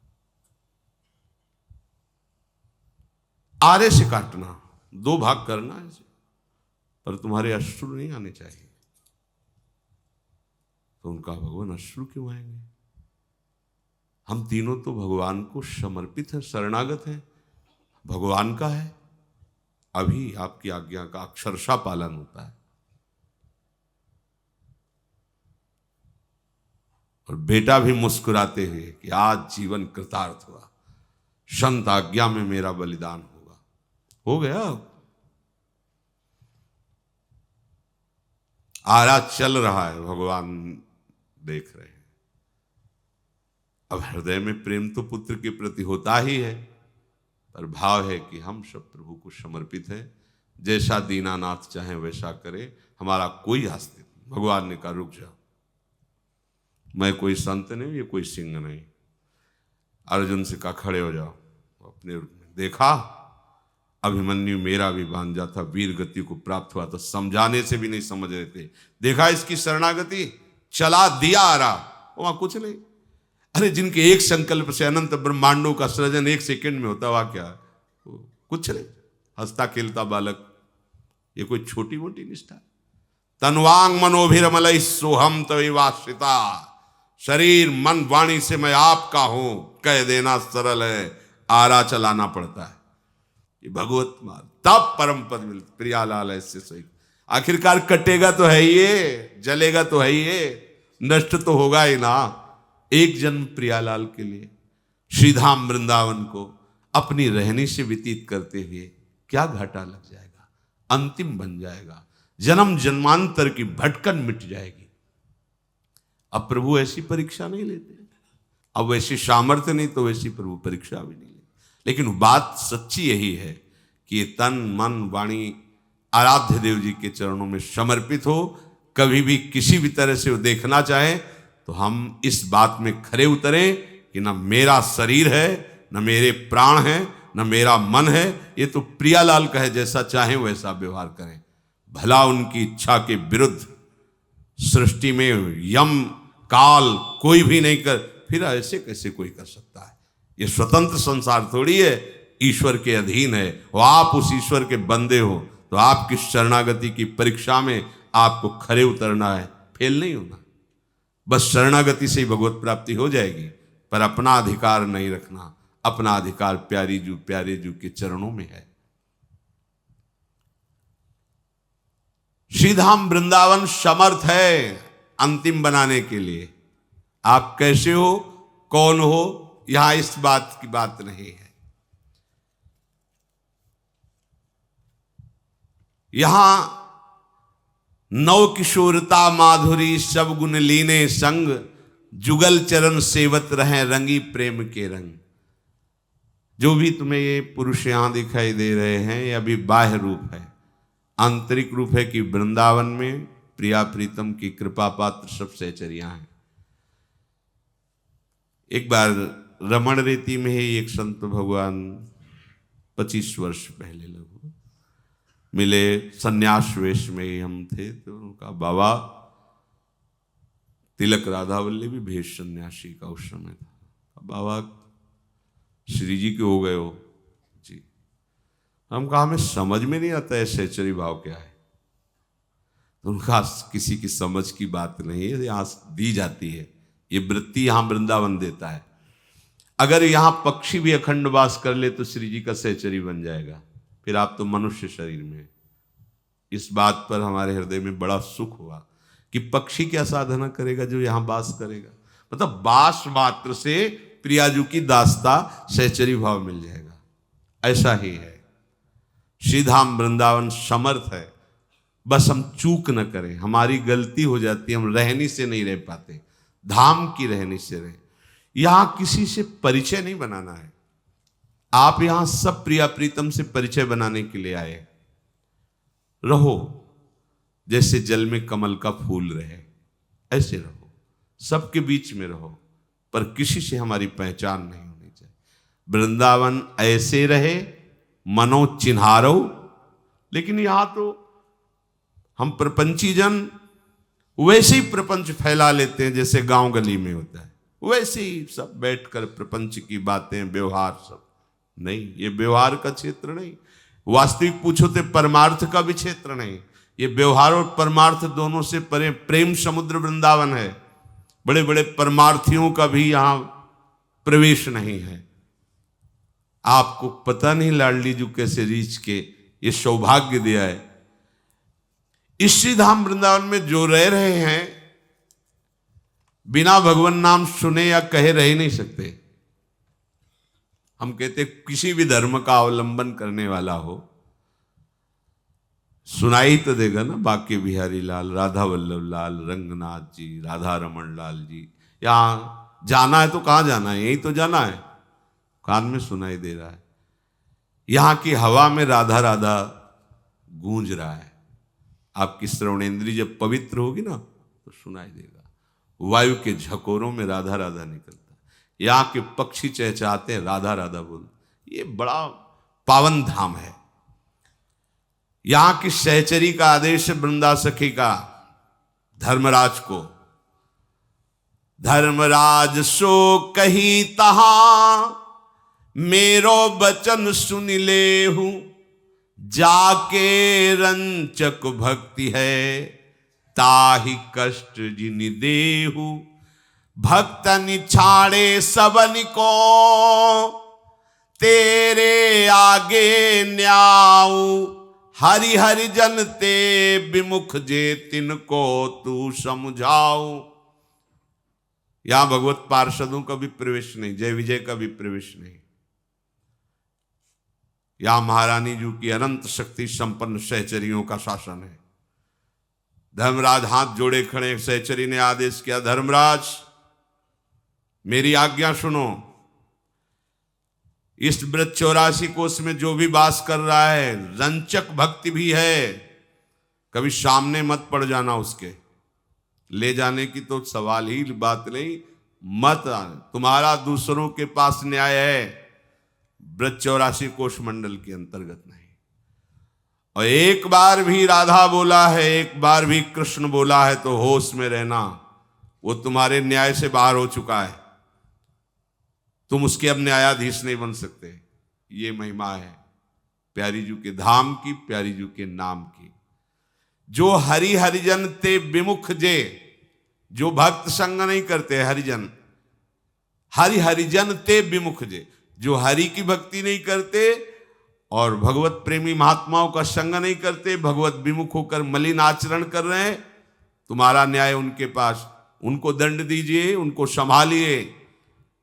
आरे से काटना, 2 भाग करना है, पर तुम्हारे अश्रु नहीं आने चाहिए। तो उनका भगवान अश्रु क्यों आएंगे, हम तीनों तो भगवान को समर्पित हैं, शरणागत हैं, भगवान का है। अभी आपकी आज्ञा का अक्षरशः पालन होता है। और बेटा भी मुस्कुराते हुए कि आज जीवन कृतार्थ हुआ, संत आज्ञा में मेरा बलिदान होगा। हो गया। आरा चल रहा है, भगवान देख रहे हैं। अब हृदय में प्रेम तो पुत्र के प्रति होता ही है, पर भाव है कि हम सब प्रभु को समर्पित है, जैसा दीनानाथ चाहे वैसा करे, हमारा कोई आस्तिक। भगवान ने कहा रुक जाओ, मैं कोई संत नहीं, ये कोई सिंह नहीं। अर्जुन से कहा खड़े हो जाओ। अपने देखा अभिमन्यु मेरा भी भांजा था, वीर गति को प्राप्त हुआ, तो समझाने से भी नहीं समझ रहे थे। देखा इसकी शरणागति, चला दिया आ रहा, वहां कुछ नहीं। अरे जिनके एक संकल्प से अनंत ब्रह्मांडों का सृजन एक सेकंड में होता, वहां क्या कुछ नहीं, हंसता खेलता बालक। ये कोई छोटी मोटी निष्ठा? तन्वांग मनोभिरमल सोहम तविवाश्रिता, शरीर मन वाणी से मैं आपका हूं कह देना सरल है, आरा चलाना पड़ता है। ये भगवत मार्ग, तब परम पद मिलता। प्रियालाल ऐसे सही, आखिरकार कटेगा तो है ये, जलेगा तो है ये, नष्ट तो होगा ही ना। एक जन्म प्रियालाल के लिए श्रीधाम वृंदावन को अपनी रहनी से व्यतीत करते हुए क्या घाटा लग जाएगा, अंतिम बन जाएगा, जन्म जन्मांतर की भटकन मिट जाएगी। अब प्रभु ऐसी परीक्षा नहीं लेते, अब वैसी सामर्थ्य नहीं तो वैसी प्रभु परीक्षा भी नहीं लेते। लेकिन बात सच्ची यही है कि ये तन मन वाणी आराध्य देव जी के चरणों में समर्पित हो। कभी भी किसी भी तरह से वो देखना चाहे तो हम इस बात में खरे उतरें कि न मेरा शरीर है, न मेरे प्राण हैं, न मेरा मन है, ये तो प्रियालाल का है, जैसा चाहे वैसा व्यवहार करें। भला उनकी इच्छा के विरुद्ध सृष्टि में यम काल कोई भी नहीं कर, फिर ऐसे कैसे कोई कर सकता है? ये स्वतंत्र संसार थोड़ी है, ईश्वर के अधीन है। और आप उस ईश्वर के बंदे हो, तो आपकी शरणागति की परीक्षा में आपको खरे उतरना है, फेल नहीं होना। बस शरणागति से ही भगवत प्राप्ति हो जाएगी, पर अपना अधिकार नहीं रखना। अपना अधिकार प्यारे जू के चरणों में है। श्रीधाम वृंदावन समर्थ है अंतिम बनाने के लिए। आप कैसे हो, कौन हो, यहां इस बात की बात नहीं है। यहां नव किशोरता माधुरी सब गुण लीने संग, जुगल चरण सेवत रहे रंगी प्रेम के रंग। जो भी तुम्हें ये पुरुष यहां दिखाई दे रहे हैं, ये अभी बाह्य रूप है। आंतरिक रूप है कि वृंदावन में प्रिया प्रीतम की कृपा पात्र सब सहचरियां हैं। एक बार रमण रेती में ही एक संत भगवान 25 वर्ष पहले लगभग मिले, सन्यास वेश में ही हम थे। तो उनका बाबा तिलक राधावल्ली भी भेष सन्यासी का उस समय था। बाबा श्री जी के हो गए हो जी। हम कहा हमें समझ में नहीं आता है सहचरी भाव क्या है। तो उनका किसी की समझ की बात नहीं है, यहाँ दी जाती है। ये वृत्ति यहाँ वृंदावन देता है। अगर यहाँ पक्षी भी अखंड वास कर ले तो श्री जी का सहचरी बन जाएगा, फिर आप तो मनुष्य शरीर में। इस बात पर हमारे हृदय में बड़ा सुख हुआ कि पक्षी क्या साधना करेगा जो यहाँ वास करेगा। मतलब वास मात्र से प्रियाजू की दास्ता सहचरी भाव मिल जाएगा। ऐसा ही है, श्रीधाम वृंदावन समर्थ है। बस हम चूक न करें, हमारी गलती हो जाती है, हम रहनी से नहीं रह पाते, धाम की रहनी से रहे। यहां किसी से परिचय नहीं बनाना है। आप यहां सब प्रिया प्रीतम से परिचय बनाने के लिए आए। रहो जैसे जल में कमल का फूल रहे, ऐसे रहो, सबके बीच में रहो, पर किसी से हमारी पहचान नहीं होनी चाहिए। वृंदावन ऐसे रहे मनो चिन्हारो। लेकिन यहां तो हम प्रपंची जन वैसे ही प्रपंच फैला लेते हैं जैसे गांव गली में होता है, वैसे ही सब बैठकर प्रपंच की बातें व्यवहार सब नहीं। ये व्यवहार का क्षेत्र नहीं, वास्तविक पूछो तो परमार्थ का भी क्षेत्र नहीं। ये व्यवहार और परमार्थ दोनों से परे प्रेम समुद्र वृंदावन है। बड़े बड़े परमार्थियों का भी यहाँ प्रवेश नहीं है। आपको पता नहीं लाडली जी कैसे रीछ के ये सौभाग्य दिया है। इस श्री धाम वृंदावन में जो रह रहे हैं, बिना भगवान नाम सुने या कहे रह नहीं सकते। हम कहते किसी भी धर्म का अवलंबन करने वाला हो, सुनाई तो देगा ना, बाके बिहारी लाल, राधा वल्लभ लाल, रंगनाथ जी, राधा रमन लाल जी। यहां जाना है तो कहां जाना है, यही तो जाना है, कान में सुनाई दे रहा है। यहां की हवा में राधा राधा गूंज रहा है। आपकी श्रवणेंद्री जब पवित्र होगी ना तो सुनाई देगा। वायु के झकोरों में राधा राधा निकलता है। यहाँ के पक्षी चहचहाते हैं, राधा राधा बोलते। ये बड़ा पावन धाम है। यहाँ की सहचरी का आदेश है वृंदा सखी का धर्मराज को, धर्मराज सो कही तहां मेरो बचन सुन ले हूं, जाके रंचक भक्ति है ताहि कष्ट जिन देहु, भक्तन छाड़े सबन को तेरे आगे न्याऊ, हरि हरि जन ते विमुख जे तिनको तू समझाऊ। यहां भगवत पार्षदों का भी प्रवेश नहीं, जय विजय का भी प्रवेश नहीं। यहां महारानी जी की अनंत शक्ति संपन्न सहचरियों का शासन है। धर्मराज हाथ जोड़े खड़े, सहचरी ने आदेश किया, धर्मराज मेरी आज्ञा सुनो। इस व्रत 84 कोष में जो भी वास कर रहा है, रंचक भक्ति भी है, कभी सामने मत पड़ जाना उसके। ले जाने की तो सवाल ही बात नहीं, मत। तुम्हारा दूसरों के पास न्याय है, व्रत 84 कोष मंडल के अंतर्गत नहीं। और एक बार भी राधा बोला है, एक बार भी कृष्ण बोला है तो होश में रहना, वो तुम्हारे न्याय से बाहर हो चुका है। तुम उसके अब न्यायाधीश नहीं बन सकते। ये महिमा है प्यारी जी के धाम की, प्यारी जी के नाम की। जो हरि हरिजन ते विमुख जे, जो भक्त संग नहीं करते, हरिजन, हरि हरिजन ते विमुख जे, जो हरि की भक्ति नहीं करते और भगवत प्रेमी महात्माओं का संग नहीं करते, भगवत विमुख होकर मलिन आचरण कर रहे हैं, तुम्हारा न्याय उनके पास। उनको दंड दीजिए, उनको संभालिए।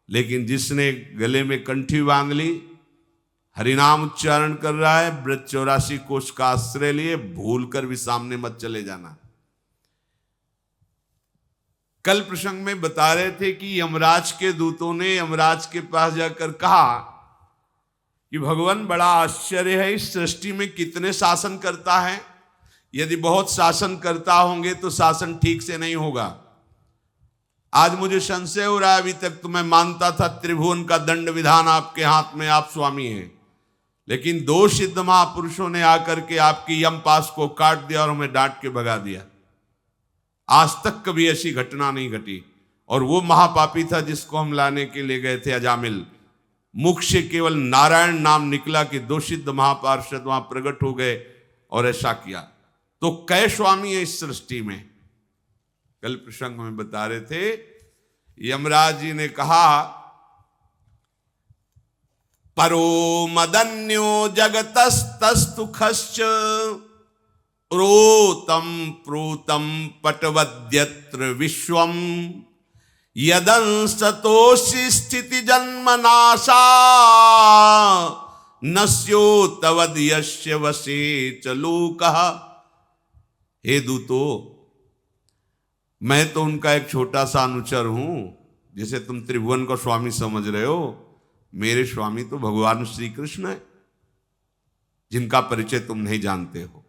लेकिन जिसने गले में कंठी बांध ली, हरिनाम उच्चारण कर रहा है, व्रत 84 कोष का आश्रय लिए, भूल कर भी सामने मत चले जाना। कल प्रसंग में बता रहे थे कि यमराज के दूतों ने यमराज के पास जाकर कहा कि भगवान बड़ा आश्चर्य है, इस सृष्टि में कितने शासन करता है, यदि बहुत शासन करता होंगे तो शासन ठीक से नहीं होगा। आज मुझे संशय हो रहा है, अभी तक तो मैं मानता था त्रिभुवन का दंड विधान आपके हाथ में, आप स्वामी हैं, लेकिन दो सिद्ध महापुरुषों ने आकर के आपकी यम पास को काट दिया और हमें डांट के भगा दिया। आज तक कभी ऐसी घटना नहीं घटी। और वो महापापी था जिसको हम लाने के लिए गए थे, अजामिल। मुख से केवल नारायण नाम निकला कि दो सिद्ध महापार्षद वहां प्रकट हो गए और ऐसा किया। तो कै स्वामी है इस सृष्टि में? कल प्रसंग में बता रहे थे, यमराज जी ने कहा, परो मदन्यो जगतस्तस्तु खश्च रोतम प्रोतम पटवद्यत्र विश्वम यदंसतोषि स्थिति जन्मनाशा नस्यो तवद यस्य वसे चलोकः। हे दूतो, मैं तो उनका एक छोटा सा अनुचर हूं, जिसे तुम त्रिभुवन को स्वामी समझ रहे हो। मेरे स्वामी तो भगवान श्री कृष्ण है, जिनका परिचय तुम नहीं जानते हो।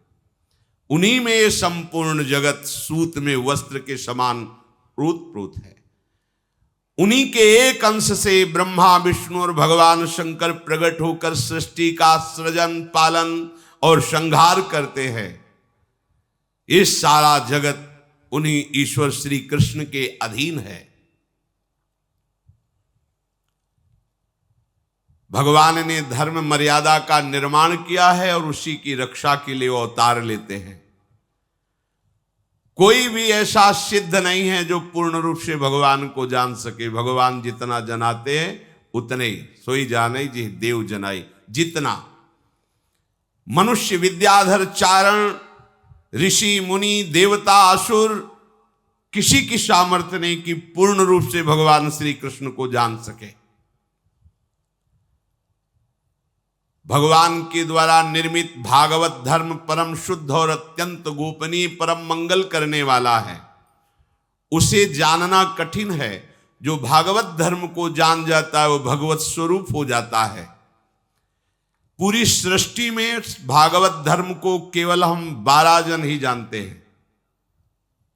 उन्हीं में ये संपूर्ण जगत सूत में वस्त्र के समान ओतप्रोत है। उन्हीं के एक अंश से ब्रह्मा विष्णु और भगवान शंकर प्रकट होकर सृष्टि का सृजन, पालन और संहार करते हैं। ये सारा जगत उन्हीं ईश्वर श्री कृष्ण के अधीन है। भगवान ने धर्म मर्यादा का निर्माण किया है और उसी की रक्षा के लिए वो अवतार लेते हैं। कोई भी ऐसा सिद्ध नहीं है जो पूर्ण रूप से भगवान को जान सके। भगवान जितना जनाते हैं उतने ही, सोई जाने जी देव जनाई। जितना मनुष्य विद्याधर चारण ऋषि मुनि देवता असुर किसी की सामर्थ्य नहीं कि पूर्ण रूप से भगवान श्री कृष्ण को जान सके। भगवान के द्वारा निर्मित भागवत धर्म परम शुद्ध और अत्यंत गोपनीय परम मंगल करने वाला है। उसे जानना कठिन है। जो भागवत धर्म को जान जाता है वो भगवत स्वरूप हो जाता है। पूरी सृष्टि में भागवत धर्म को केवल हम 12 जन ही जानते हैं।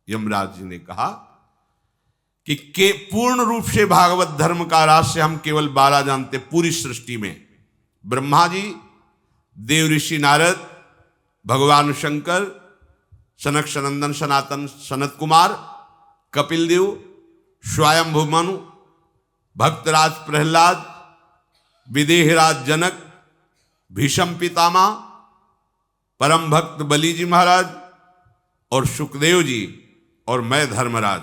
यमराज जी ने कहा कि पूर्ण रूप से भागवत धर्म का रहस्य हम केवल 12 जानते पूरी सृष्टि में। ब्रह्मा जी, देव ऋषि नारद, भगवान शंकर, सनक सनंदन सनातन सनत कुमार, कपिल देव, स्वयंभु मनु, भक्तराज प्रहलाद, विदेहराज जनक, भीष्म पितामह, परम भक्त बलि जी महाराज और सुखदेव जी और मैं धर्मराज,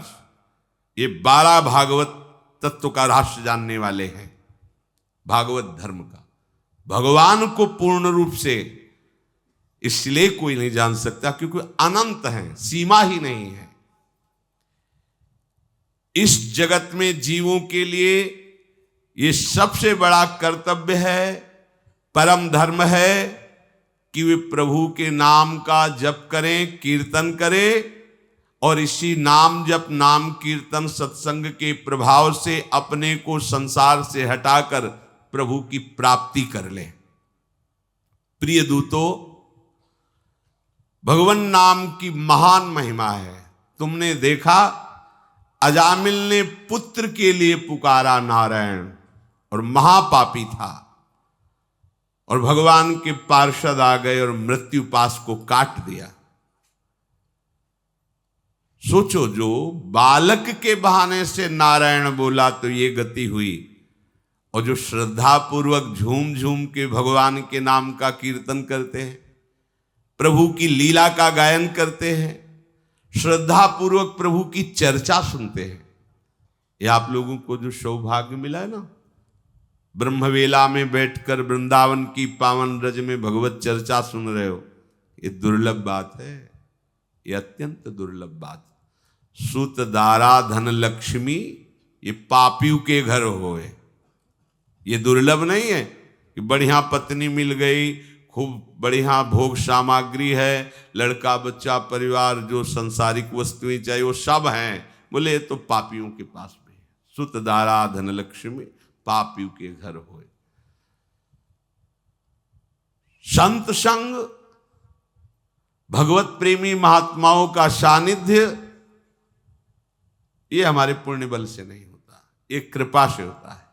ये 12 भागवत तत्व का रहस्य जानने वाले हैं। भागवत धर्म का भगवान को पूर्ण रूप से इसलिए कोई नहीं जान सकता क्योंकि अनंत है, सीमा ही नहीं है। इस जगत में जीवों के लिए ये सबसे बड़ा कर्तव्य है, परम धर्म है कि वे प्रभु के नाम का जप करें, कीर्तन करें और इसी नाम जप, नाम कीर्तन, सत्संग के प्रभाव से अपने को संसार से हटाकर प्रभु की प्राप्ति कर ले। प्रिय दूतों, भगवान नाम की महान महिमा है। तुमने देखा अजामिल ने पुत्र के लिए पुकारा नारायण और महापापी था और भगवान के पार्षद आ गए और मृत्यु पास को काट दिया। सोचो, जो बालक के बहाने से नारायण बोला तो ये गति हुई, और जो श्रद्धा पूर्वक झूम झूम के भगवान के नाम का कीर्तन करते हैं, प्रभु की लीला का गायन करते हैं, श्रद्धा पूर्वक प्रभु की चर्चा सुनते हैं, ये आप लोगों को जो सौभाग्य मिला है ना, ब्रह्मवेला में बैठकर वृंदावन की पावन रज में भगवत चर्चा सुन रहे हो, ये दुर्लभ बात है, ये अत्यंत दुर्लभ बात। सुत दारा धन लक्ष्मी ये पापियों के घर होए, ये दुर्लभ नहीं है कि बढ़िया पत्नी मिल गई, खूब बढ़िया भोग सामग्री है, लड़का बच्चा परिवार जो संसारिक वस्तुएं चाहिए वो सब हैं, बोले तो पापियों के पास भी है। सुत दारा धन लक्ष्मी पापियों के घर होए। संत संग, भगवत प्रेमी महात्माओं का सानिध्य, ये हमारे पुण्य बल से नहीं होता, ये कृपा से होता है।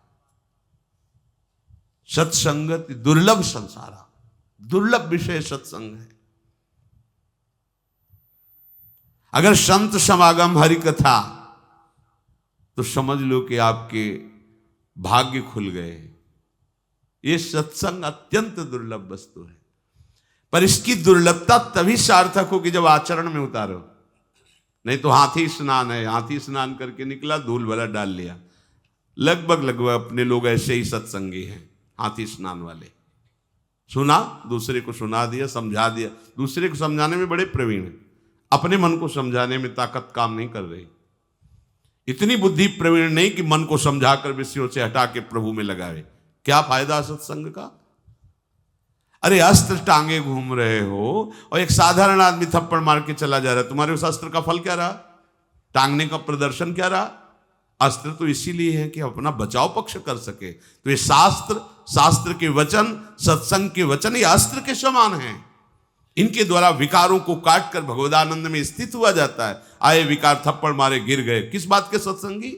सत्संगत दुर्लभ संसारा, दुर्लभ विषय सत्संग है। अगर संत समागम हरि कथा तो समझ लो कि आपके भाग्य खुल गए। ये सत्संग अत्यंत दुर्लभ वस्तु है, पर इसकी दुर्लभता तभी सार्थक हो कि जब आचरण में उतारो। नहीं तो हाथी स्नान है, हाथी स्नान करके निकला, धूल भला डाल लिया। लगभग अपने लोग ऐसे ही सत्संगी हैं, हाथी स्नान वाले। सुना, दूसरे को सुना दिया, समझा दिया। दूसरे को समझाने में बड़े प्रवीण हैं, अपने मन को समझाने में ताकत काम नहीं कर रही। इतनी बुद्धि प्रवीण नहीं कि मन को समझाकर विषयों से हटा के प्रभु में लगावे। क्या फायदा सत्संग का? अरे अस्त्र टांगे घूम रहे हो और एक साधारण आदमी थप्पड़ मार के चला जा रहा है, तुम्हारे उस अस्त्र का फल क्या रहा? टांगने का प्रदर्शन क्या रहा? अस्त्र तो इसीलिए है कि अपना बचाव पक्ष कर सके। तो ये शास्त्र के वचन, सत्संग के वचन ये अस्त्र के समान हैं। इनके द्वारा विकारों को काट कर भगवदानंद में स्थित हुआ जाता है। आए विकार, थप्पड़ मारे, गिर गए। किस बात के सत्संगी,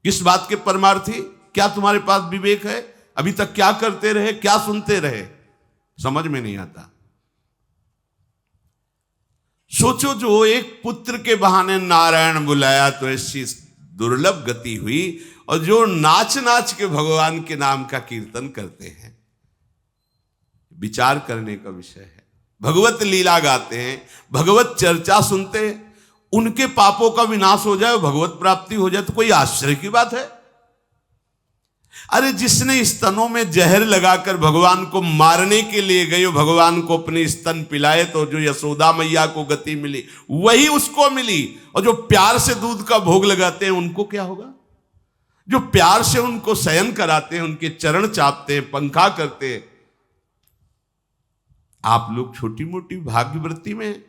किस बात के परमार्थी? क्या तुम्हारे पास विवेक है? अभी तक क्या करते रहे, क्या सुनते रहे, समझ में नहीं आता। सोचो, जो एक पुत्र के बहाने नारायण बुलाया तो ऐसी दुर्लभ गति हुई, और जो नाच नाच के भगवान के नाम का कीर्तन करते हैं, विचार करने का विषय है। भगवत लीला गाते हैं, भगवत चर्चा सुनते हैं, उनके पापों का विनाश हो जाए, भगवत प्राप्ति हो जाए, तो कोई आश्चर्य की बात है? अरे जिसने स्तनों में जहर लगाकर भगवान को मारने के लिए गए, भगवान को अपने स्तन पिलाए, तो जो यशोदा मैया को गति मिली वही उसको मिली। और जो प्यार से दूध का भोग लगाते हैं उनको क्या होगा? जो प्यार से उनको शयन कराते हैं, उनके चरण चापते हैं, पंखा करते हैं। आप लोग छोटी मोटी भाग्यवृत्ति में,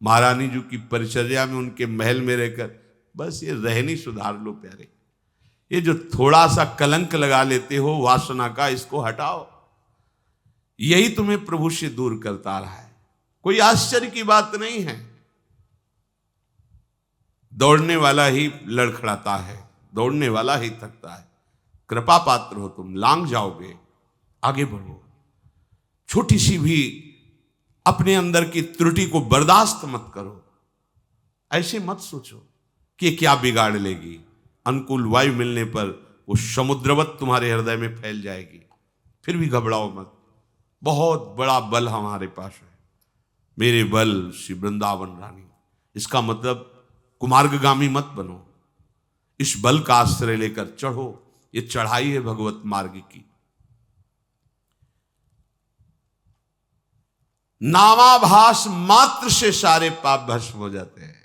महारानी जी की परिचर्या में, उनके महल में रहकर बस ये रहनी सुधार लो प्यारे। ये जो थोड़ा सा कलंक लगा लेते हो वासना का, इसको हटाओ। यही तुम्हें प्रभु से दूर करता रहा है। कोई आश्चर्य की बात नहीं है। दौड़ने वाला ही लड़खड़ाता है, दौड़ने वाला ही थकता है। कृपा पात्र हो तुम, लांग जाओगे, आगे बढ़ो। छोटी सी भी अपने अंदर की त्रुटि को बर्दाश्त मत करो। ऐसे मत सोचो कि क्या बिगाड़ लेगी। अनुकूल वायु मिलने पर वो समुद्रवत तुम्हारे हृदय में फैल जाएगी। फिर भी घबराओ मत, बहुत बड़ा बल हमारे पास है। मेरे बल श्री वृंदावन रानी। इसका मतलब कुमार्गगामी मत बनो, इस बल का आश्रय लेकर चढ़ो। ये चढ़ाई है भगवत मार्ग की। नामाभास मात्र से सारे पाप भस्म हो जाते हैं।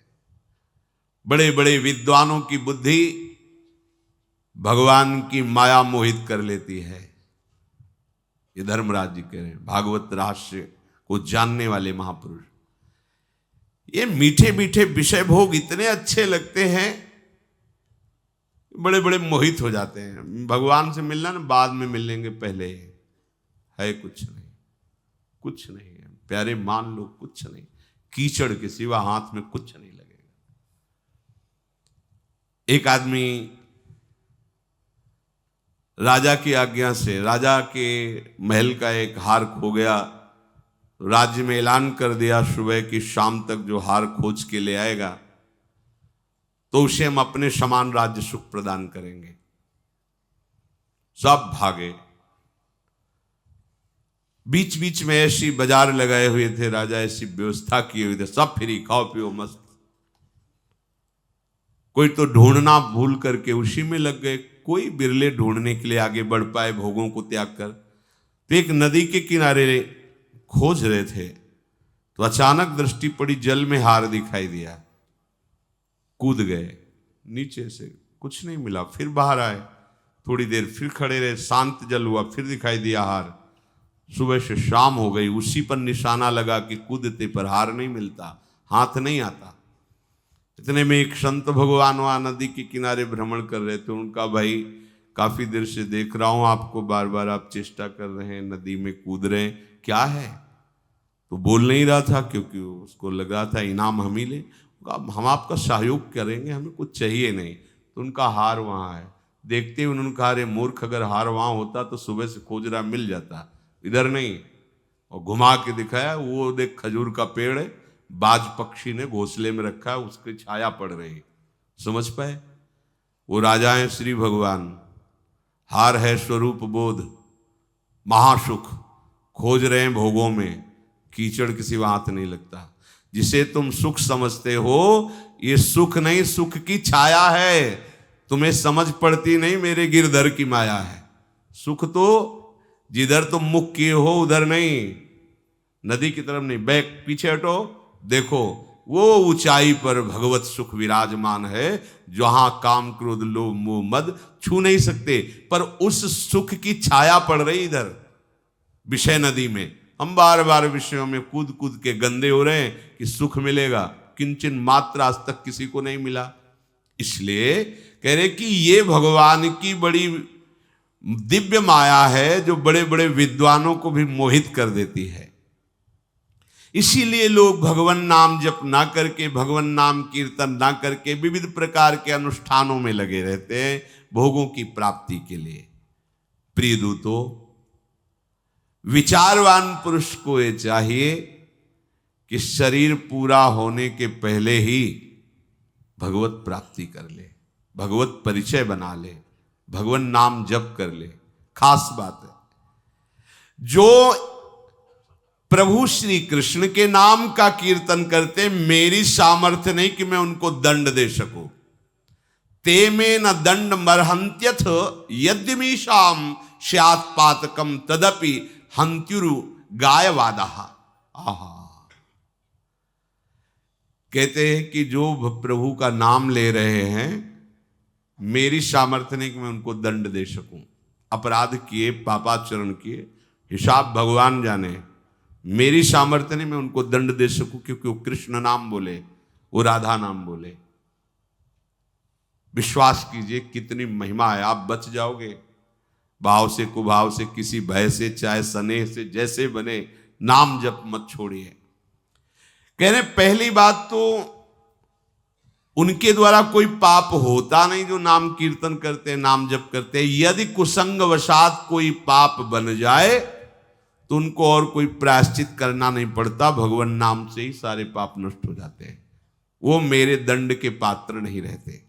बड़े बड़े विद्वानों की बुद्धि भगवान की माया मोहित कर लेती है। ये धर्मराज जी कह रहे हैं, भागवत रहस्य को जानने वाले महापुरुष। ये मीठे मीठे विषय भोग इतने अच्छे लगते हैं, बड़े बड़े मोहित हो जाते हैं। भगवान से मिलना ना, बाद में मिल लेंगे, पहले है कुछ नहीं, कुछ नहीं है प्यारे, मान लो कुछ नहीं। कीचड़ के सिवा हाथ में कुछ नहीं लगेगा। एक आदमी राजा की आज्ञा से, राजा के महल का एक हार खो गया। राज्य में ऐलान कर दिया सुबह की शाम तक जो हार खोज के ले आएगा तो उसे हम अपने समान राज्य सुख प्रदान करेंगे। सब भागे। बीच बीच में ऐसी बाजार लगाए हुए थे राजा, ऐसी व्यवस्था किए हुए थे, सब फ्री, खाओ पियो मस्त। कोई तो ढूंढना भूल करके उसी में लग गए। कोई बिरले ढूंढने के लिए आगे बढ़ पाए भोगों को त्याग कर। तो एक नदी के किनारे खोज रहे थे तो अचानक दृष्टि पड़ी, जल में हार दिखाई दिया। कूद गए नीचे से, कुछ नहीं मिला। फिर बाहर आए, थोड़ी देर फिर खड़े रहे, शांत जल हुआ, फिर दिखाई दिया हार। सुबह से शाम हो गई, उसी पर निशाना लगा कि कूदते पर हार नहीं मिलता, हाथ नहीं आता। इतने में एक संत भगवान वहां नदी के किनारे भ्रमण कर रहे थे। उनका, भाई काफी देर से देख रहा हूं आपको, बार बार आप चेष्टा कर रहे हैं, नदी में कूद रहे हैं, क्या है? तो बोल नहीं रहा था क्योंकि उसको लग रहा था इनाम हम ही ले। हम आपका सहयोग करेंगे, हमें कुछ चाहिए नहीं। तो उनका हार वहां है। देखते ही उन्होंने कहा, अरे मूर्ख, अगर हार वहां होता तो सुबह से खोज रहा मिल जाता, इधर नहीं। और घुमा के दिखाया, वो देख खजूर का पेड़ है, बाज पक्षी ने घोंसले में रखा है, उसकी छाया पड़ रही। समझ पाए? वो राजा है श्री भगवान। हार है स्वरूप बोध, महासुख खोज रहे हैं भोगों में, कीचड़ किसी हाथ नहीं लगता। जिसे तुम सुख समझते हो, ये सुख नहीं, सुख की छाया है। तुम्हें समझ पड़ती नहीं, मेरे गिरधर की माया है। सुख तो जिधर तुम मुख किए हो उधर नहीं, नदी की तरफ नहीं, बैक पीछे हटो, देखो वो ऊंचाई पर भगवत सुख विराजमान है, जहां काम क्रोध लोभ मोह मद छू नहीं सकते। पर उस सुख की छाया पड़ रही इधर विषय नदी में। हम बार बार विषयों में कूद कूद के गंदे हो रहे हैं कि सुख मिलेगा, किंचन मात्र आज तक किसी को नहीं मिला। इसलिए कह रहे कि ये भगवान की बड़ी दिव्य माया है, जो बड़े बड़े विद्वानों को भी मोहित कर देती है। इसीलिए लोग भगवान नाम जप ना करके, भगवान नाम कीर्तन ना करके विविध प्रकार के अनुष्ठानों में लगे रहते हैं भोगों की प्राप्ति के लिए। प्रिय दूतों, विचारवान पुरुष को ये चाहिए कि शरीर पूरा होने के पहले ही भगवत प्राप्ति कर ले, भगवत परिचय बना ले, भगवान नाम जप कर ले। खास बात है। जो प्रभु श्री कृष्ण के नाम का कीर्तन करते, मेरी सामर्थ्य नहीं कि मैं उनको दंड दे सकूं। ते में न दंड मरहंत्यथ यद्यमीशाम स्यात् पातकम तदपि हंत्युरु गायवादाः। आहा, कहते हैं कि जो प्रभु का नाम ले रहे हैं, मेरी सामर्थ्य नहीं कि मैं उनको दंड दे सकूं। अपराध किए, पापाचरण किए, हिसाब भगवान जाने। मेरी सामर्थ्य नहीं मैं उनको दंड दे सकूं, क्योंकि वो कृष्ण नाम बोले, वो राधा नाम बोले। विश्वास कीजिए कितनी महिमा है। आप बच जाओगे भाव से, कुभाव से, किसी भय से, चाहे स्नेह से, जैसे बने नाम जप मत छोड़िए। कह रहे पहली बात तो उनके द्वारा कोई पाप होता नहीं जो नाम कीर्तन करते हैं, नाम जप करते हैं। यदि कुसंग वशात कोई पाप बन जाए तो उनको और कोई प्रायश्चित करना नहीं पड़ता, भगवान नाम से ही सारे पाप नष्ट हो जाते हैं। वो मेरे दंड के पात्र नहीं रहते।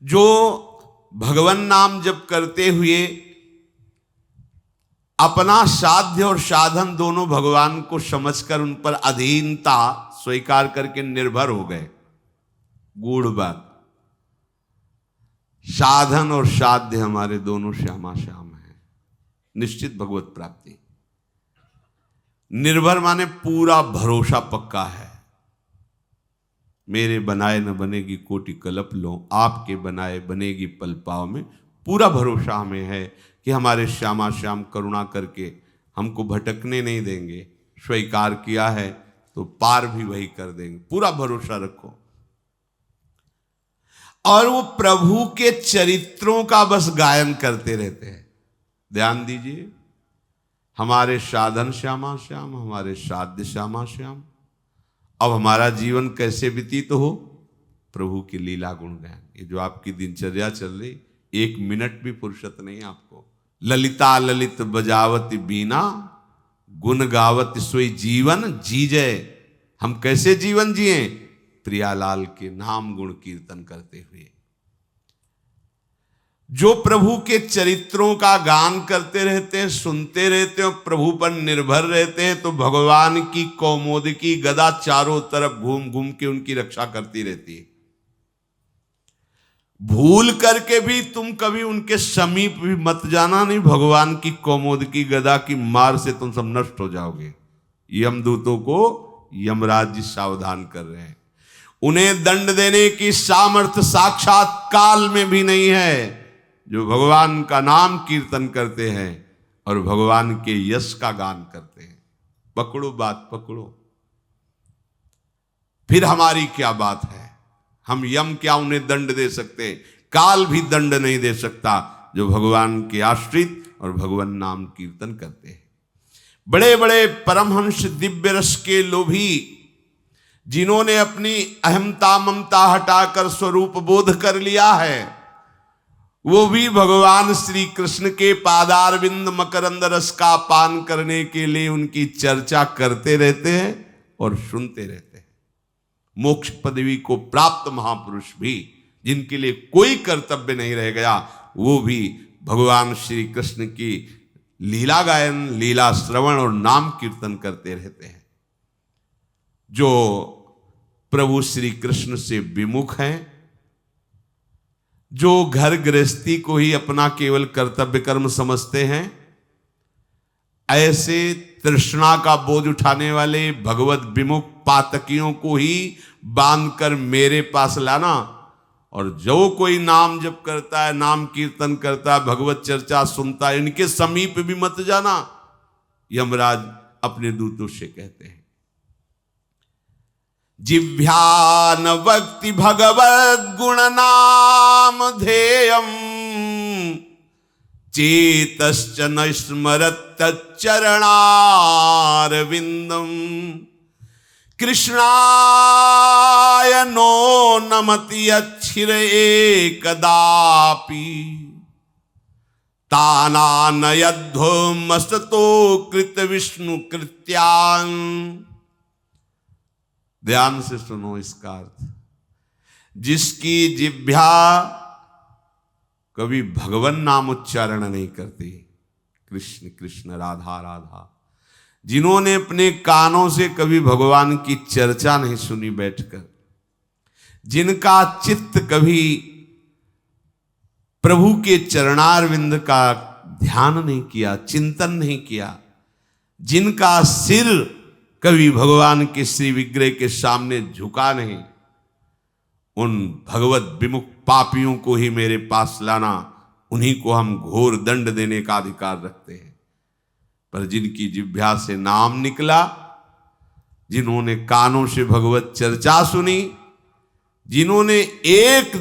जो भगवान नाम जप करते हुए अपना साध्य और साधन दोनों भगवान को समझकर उन पर अधीनता स्वीकार करके निर्भर हो गए, गूढ़ बात। साधन और साध्य हमारे दोनों श्यामा श्याम है, निश्चित भगवत प्राप्ति। निर्भर माने पूरा भरोसा पक्का है। मेरे बनाए न बनेगी कोटि कल्प लो, आपके बनाए बनेगी पल पाव में। पूरा भरोसा हमें है कि हमारे श्यामा श्याम करुणा करके हमको भटकने नहीं देंगे। स्वीकार किया है तो पार भी वही कर देंगे, पूरा भरोसा रखो। और वो प्रभु के चरित्रों का बस गायन करते रहते हैं। ध्यान दीजिए, हमारे साधन श्यामा श्याम, हमारे साध्य श्यामा श्याम। अब हमारा जीवन कैसे व्यतीत हो? प्रभु की लीला गुण गायन। ये जो आपकी दिनचर्या चल रही, एक मिनट भी फुर्सत नहीं आपको। ललिता ललित बजावत बीना, गुण गावत सोई जीवन जीजय। हम कैसे जीवन जिए? प्रियालाल के नाम गुण कीर्तन करते हुए। जो प्रभु के चरित्रों का गान करते रहते हैं, सुनते रहते हैं, प्रभु पर निर्भर रहते हैं, तो भगवान की कौमोदकी गदा चारों तरफ घूम घूम के उनकी रक्षा करती रहती है। भूल करके भी तुम कभी उनके समीप भी मत जाना, नहीं भगवान की कौमोदकी गदा की मार से तुम सब नष्ट हो जाओगे। यमदूतों को यमराज जी सावधान कर रहे हैं। उन्हें दंड देने की सामर्थ्य साक्षात काल में भी नहीं है। जो भगवान का नाम कीर्तन करते हैं और भगवान के यश का गान करते हैं। पकड़ो बात, पकड़ो। फिर हमारी क्या बात है? हम यम क्या उन्हें दंड दे सकते? काल भी दंड नहीं दे सकता जो भगवान के आश्रित और भगवान नाम कीर्तन करते हैं। बड़े बड़े परमहंस दिव्य रस के लोभी, जिन्होंने अपनी अहमता ममता हटाकर स्वरूप बोध कर लिया है, वो भी भगवान श्री कृष्ण के पादारविंद मकरंद रस का पान करने के लिए उनकी चर्चा करते रहते हैं और सुनते रहते हैं। मोक्ष पदवी को प्राप्त महापुरुष भी, जिनके लिए कोई कर्तव्य नहीं रह गया, वो भी भगवान श्री कृष्ण की लीला गायन, लीला श्रवण और नाम कीर्तन करते रहते हैं। जो प्रभु श्री कृष्ण से विमुख हैं, जो घर गृहस्थी को ही अपना केवल कर्तव्य कर्म समझते हैं, ऐसे तृष्णा का बोझ उठाने वाले भगवत विमुख पातकियों को ही बांधकर मेरे पास लाना। और जो कोई नाम जप करता है, नाम कीर्तन करता है, भगवत चर्चा सुनता है, इनके समीप भी मत जाना, यमराज अपने दूतों से कहते हैं। जिह्वान वक्ति भगवद गुण नाम ध्येयम, चेतश्च न स्मरत् चरणारविंदम, कृष्णाय नो नमति अच्छिर एकदापि, तानानयद्धो मस्ततो कृत विष्णु कृत्यान्। ध्यान से सुनो इसका अर्थ। जिसकी जिह्वा कभी भगवान नाम उच्चारण नहीं करती, कृष्ण कृष्ण राधा राधा, जिन्होंने अपने कानों से कभी भगवान की चर्चा नहीं सुनी बैठकर, जिनका चित्त कभी प्रभु के चरणारविंद का ध्यान नहीं किया, चिंतन नहीं किया, जिनका सिर कभी भगवान के श्री विग्रह के सामने झुका नहीं, उन भगवत विमुख पापियों को ही मेरे पास लाना, उन्हीं को हम घोर दंड देने का अधिकार रखते हैं। पर जिनकी जिह्वा से नाम निकला, जिन्होंने कानों से भगवत चर्चा सुनी, जिन्होंने एक